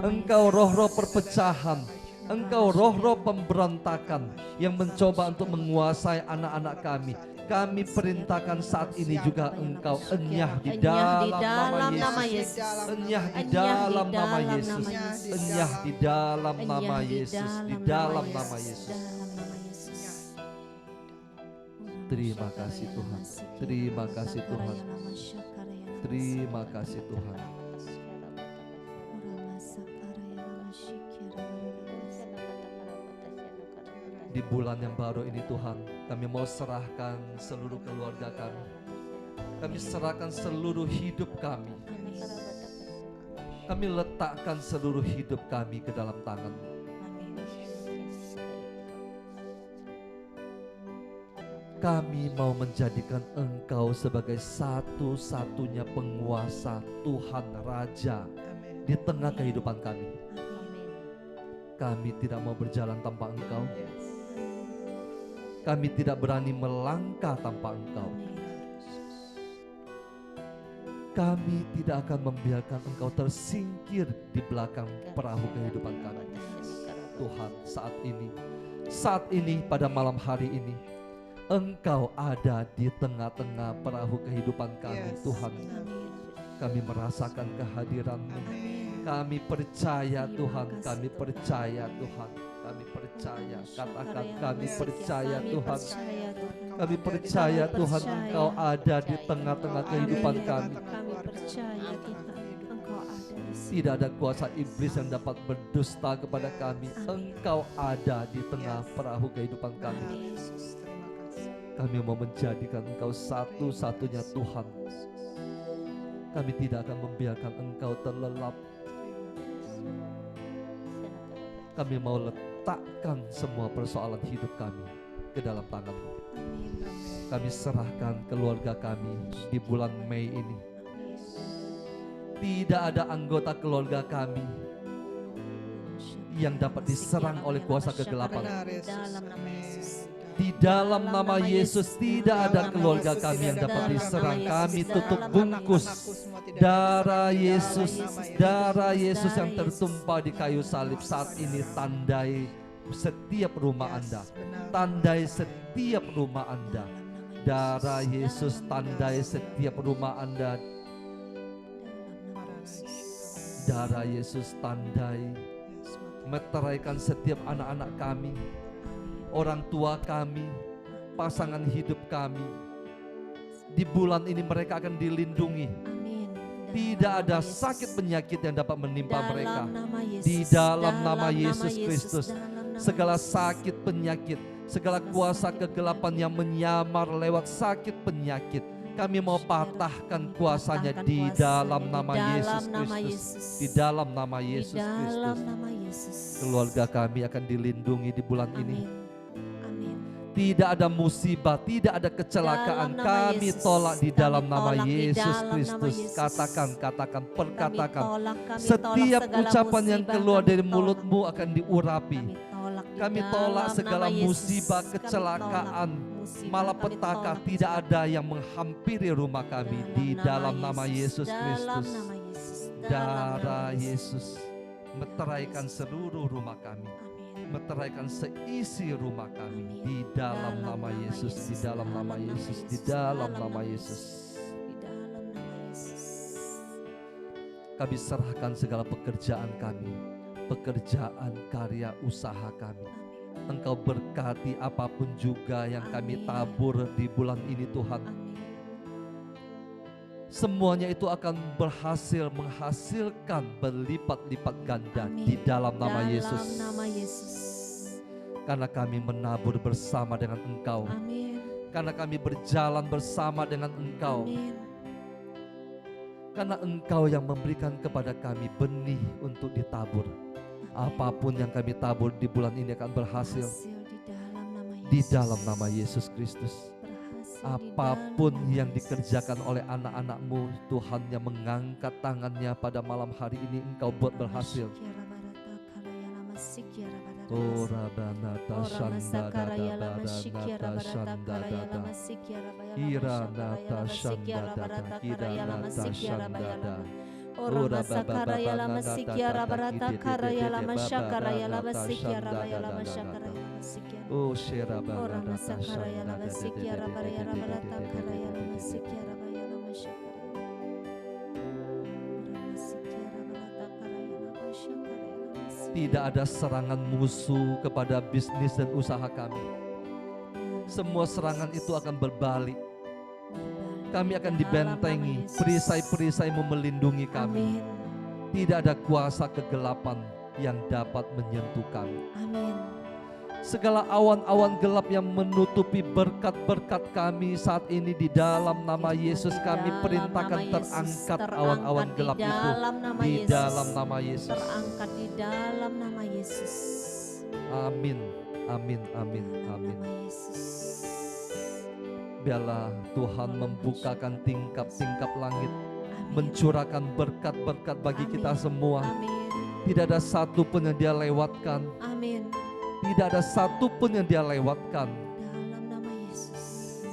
Engkau roh-roh perpecahan, engkau roh-roh pemberontakan yang mencoba untuk menguasai anak-anak kami. Kami perintahkan saat ini juga engkau enyah di dalam nama Yesus. Enyah di dalam nama Yesus. Enyah di dalam nama Yesus. Di dalam nama Yesus. Terima kasih Tuhan. Terima kasih Tuhan. Terima kasih Tuhan. Di bulan yang baru ini Tuhan, kami mau serahkan seluruh keluarga kami. Kami serahkan seluruh hidup kami. Kami letakkan seluruh hidup kami ke dalam tangan-Mu. Kami mau menjadikan Engkau sebagai satu-satunya penguasa, Tuhan, Raja di tengah kehidupan kami. Kami tidak mau berjalan tanpa Engkau. Kami tidak berani melangkah tanpa Engkau. Kami tidak akan membiarkan Engkau tersingkir di belakang perahu kehidupan kami. Tuhan, saat ini pada malam hari ini, Engkau ada di tengah-tengah perahu kehidupan kami, Tuhan. Kami merasakan kehadiran-Mu. Kami percaya Tuhan, kami percaya Tuhan. Kami percaya, katakan kami percaya Tuhan. Kami percaya Tuhan, Engkau ada di tengah-tengah kehidupan kami. Kami percaya Tuhan, Engkau ada di sini. Tidak ada kuasa iblis yang dapat berdusta kepada kami. Engkau ada di tengah perahu kehidupan kami. Kami mau menjadikan Engkau satu-satunya Tuhan. Kami tidak akan membiarkan Engkau terlelap. Kami mau letakkan semua persoalan hidup kami ke dalam tangan-Mu. Kami serahkan keluarga kami di bulan Mei ini. Tidak ada anggota keluarga kami yang dapat diserang oleh kuasa kegelapan. Di dalam nama Yesus tidak ada keluarga kami yang dapat diserang. Kami tutup bungkus darah Yesus yang tertumpah di kayu salib saat ini tandai setiap rumah Anda. Tandai setiap rumah Anda. Darah Yesus tandai setiap rumah Anda. Darah Yesus tandai meteraikan setiap anak-anak kami, orang tua kami, pasangan hidup kami. Di bulan ini mereka akan dilindungi. Tidak ada sakit penyakit yang dapat menimpa mereka. Di dalam nama Yesus Kristus, segala sakit penyakit, segala kuasa kegelapan yang menyamar lewat sakit penyakit, kami mau patahkan kuasanya di dalam nama Yesus Kristus. Di dalam nama Yesus Kristus. Keluarga kami akan dilindungi di bulan ini. Tidak ada musibah, tidak ada kecelakaan. Kami tolak di dalam nama Yesus Kristus. Katakan, perkatakan. Setiap ucapan yang keluar dari mulutmu akan diurapi. Kami tolak segala musibah, kecelakaan, malapetaka. Tidak ada yang menghampiri rumah kami di dalam nama Yesus Kristus. Darah Yesus meteraikan seluruh rumah kami. Meteraikan seisi rumah kami di dalam nama Yesus, di dalam nama Yesus, di dalam nama Yesus. Kami serahkan segala pekerjaan kami, pekerjaan karya usaha kami. Engkau berkati apapun juga yang kami tabur di bulan ini Tuhan. Semuanya itu akan berhasil menghasilkan berlipat-lipat ganda di dalam nama Yesus. Karena kami menabur bersama dengan Engkau. Karena kami berjalan bersama dengan Engkau. Karena Engkau yang memberikan kepada kami benih untuk ditabur. Apapun yang kami tabur di bulan ini akan berhasil di dalam nama Yesus Kristus. Apapun yang dikerjakan oleh anak-anak-Mu, Tuhan yang mengangkat tangannya pada malam hari ini, Engkau buat berhasil. Ora banata shanda dada nata shanda dada ira nata shanda dada kira nata shanda dada ora baba lama sikiara barata karaya lama shakaraya lama sikiara lama shakaraya oh shera Ora barata masakaraya lama shanda sikiara baraya lama rata karaya lama sikiara baraya lama shakaraya. Tidak ada serangan musuh kepada bisnis dan usaha kami. semua serangan itu akan berbalik. Kami akan Dalam dibentengi, nama Yesus. perisai-perisai-Mu melindungi kami. Amin. Tidak ada kuasa kegelapan yang dapat menyentuh kami. Amin. Segala awan-awan gelap yang menutupi berkat-berkat kami saat ini di dalam nama Yesus, kami Dalam perintahkan nama Yesus, terangkat terangkat awan-awan di gelap itu dalam nama di Yesus. dalam nama Yesus. Terangkat di dalam nama Yesus. Amin, amin, amin, Dalam amin. nama Yesus. Biarlah Tuhan membukakan tingkap-tingkap langit, Amin. mencurahkan berkat-berkat bagi Amin. kita semua. Amin. Tidak ada satu pun yang Dia lewatkan. Amin. Tidak ada satu pun yang Dia lewatkan. Dalam nama Yesus.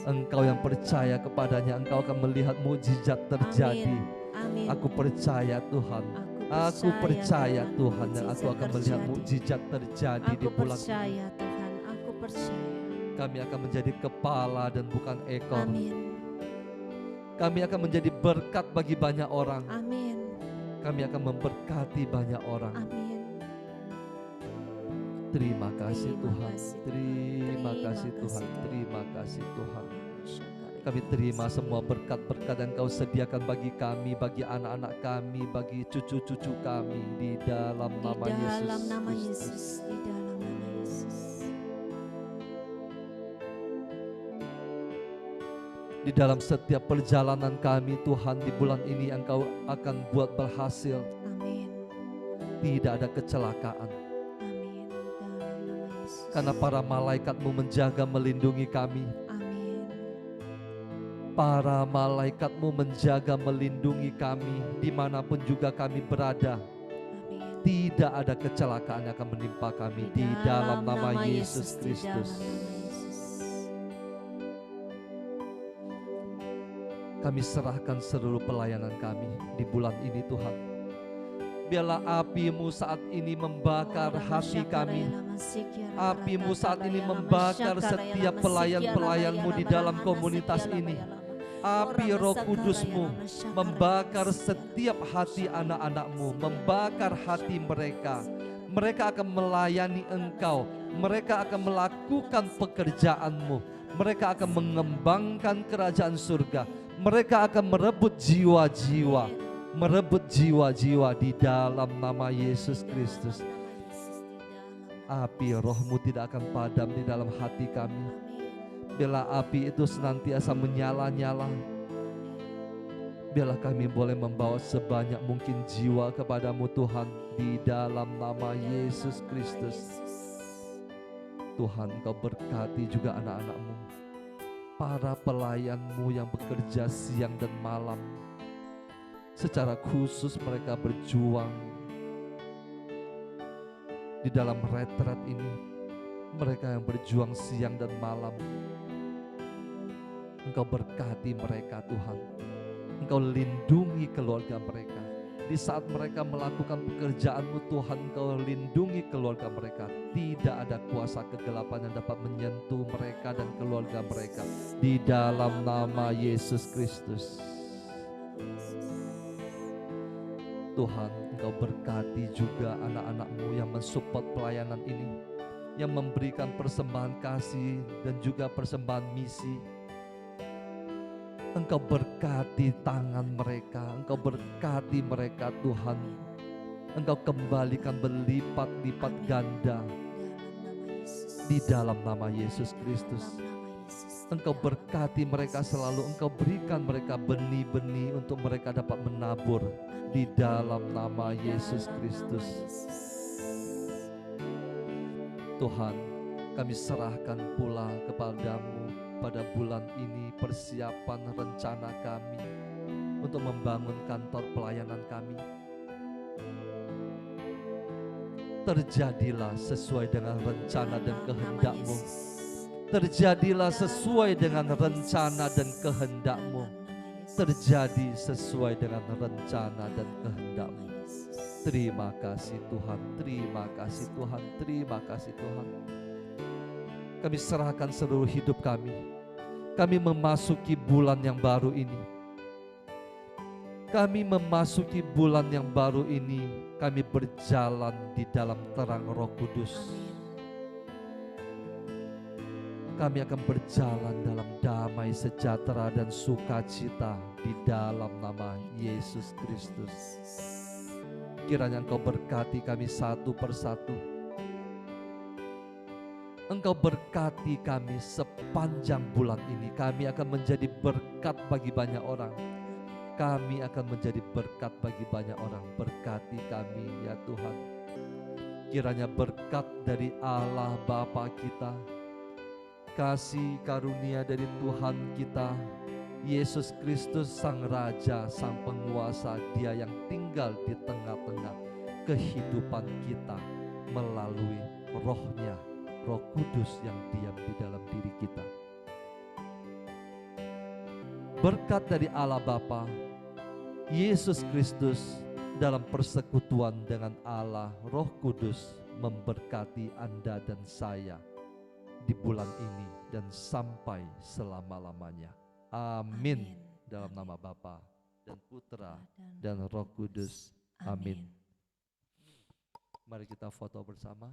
Engkau yang percaya kepadanya, engkau akan melihat mukjizat terjadi. Amin. Aku percaya Tuhan. Aku percaya Tuhan, dan aku akan melihat mukjizat terjadi di Aku bulan ini. percaya Tuhan. Aku percaya. Kami akan menjadi kepala dan bukan ekor. Amin. Kami akan menjadi berkat bagi banyak orang. Amin. Kami akan memberkati banyak orang. Amin. Terima kasih Terima Tuhan. kasih Tuhan. Terima Terima kasih Tuhan. kasih Tuhan. Terima kasih Tuhan. Kami terima semua berkat-berkat yang Kau sediakan bagi kami, bagi anak-anak kami, bagi cucu-cucu kami di dalam Di nama Yesus dalam nama Kristus. Yesus. Di dalam nama Yesus. Di dalam setiap perjalanan kami Tuhan di bulan ini Engkau akan buat berhasil. Amin. Tidak ada kecelakaan. Amin. Dalam nama Yesus. Karena para malaikat-Mu menjaga melindungi kami. Amin. Para malaikat-Mu menjaga melindungi kami dimanapun juga kami berada. Amin. Tidak ada kecelakaan yang akan menimpa kami di dalam nama Yesus Di dalam Kristus. nama Yesus. Kami serahkan seluruh pelayanan kami di bulan ini Tuhan. Biarlah api-Mu saat ini membakar hati kami. Api-Mu saat ini membakar setiap pelayan-pelayan-Mu di dalam komunitas ini. Api Roh Kudus-Mu membakar setiap hati anak-anak-Mu, membakar hati mereka. Mereka akan melayani Engkau, mereka akan melakukan pekerjaan-Mu, mereka akan mengembangkan kerajaan surga, mereka akan merebut jiwa-jiwa, di dalam nama Yesus Kristus. Api Roh-Mu tidak akan padam di dalam hati kami. Biarlah api itu senantiasa menyala-nyala. Biarlah kami boleh membawa sebanyak mungkin jiwa kepadamu Tuhan di dalam nama Yesus Kristus. Tuhan, Engkau berkati juga anak-anak-Mu, para pelayan-Mu yang bekerja siang dan malam. Secara khusus mereka berjuang di dalam retret ini. Mereka yang berjuang siang dan malam, Engkau berkati mereka Tuhan. Engkau lindungi keluarga mereka. Di saat mereka melakukan pekerjaan-Mu Tuhan, Engkau lindungi keluarga mereka. Tidak ada kuasa kegelapan yang dapat menyentuh mereka dan keluarga mereka. Di dalam nama Yesus Kristus. Tuhan, Engkau berkati juga anak-anak-Mu yang mensupport pelayanan ini, yang memberikan persembahan kasih dan juga persembahan misi. Engkau berkati tangan mereka, Engkau berkati mereka Tuhan. Engkau kembalikan berlipat-lipat ganda di dalam nama Yesus Kristus. Engkau berkati mereka selalu, Engkau berikan mereka benih-benih untuk mereka dapat menabur di dalam nama Yesus Kristus. Tuhan, kami serahkan pula kepadamu pada bulan ini persiapan rencana kami untuk membangun kantor pelayanan kami. Terjadilah sesuai dengan rencana dan kehendak-Mu. Terjadilah sesuai dengan rencana dan kehendak-Mu. Terjadi sesuai dengan rencana dan kehendak-Mu. Terima kasih Tuhan, terima kasih Tuhan, terima kasih Tuhan. Kami serahkan seluruh hidup kami. Kami memasuki bulan yang baru ini. Kami memasuki bulan yang baru ini. Kami berjalan di dalam terang Roh Kudus. kami akan berjalan dalam damai, sejahtera, dan sukacita di dalam nama Yesus Kristus. Kiranya Engkau berkati kami satu persatu. Engkau berkati kami sepanjang bulan ini. Kami akan menjadi berkat bagi banyak orang. Kami akan menjadi berkat bagi banyak orang. Berkati kami ya Tuhan. Kiranya berkat dari Allah Bapa kita, kasih karunia dari Tuhan kita Yesus Kristus, Sang Raja, Sang Penguasa, Dia yang tinggal di tengah-tengah kehidupan kita melalui Roh-Nya, Roh Kudus yang diam di dalam diri kita. Berkat dari Allah Bapa, Yesus Kristus dalam persekutuan dengan Allah Roh Kudus memberkati Anda dan saya di bulan ini dan sampai selama-lamanya. Amin. Dalam nama Bapa dan Putra dan Roh Kudus. Amin. Mari kita foto bersama.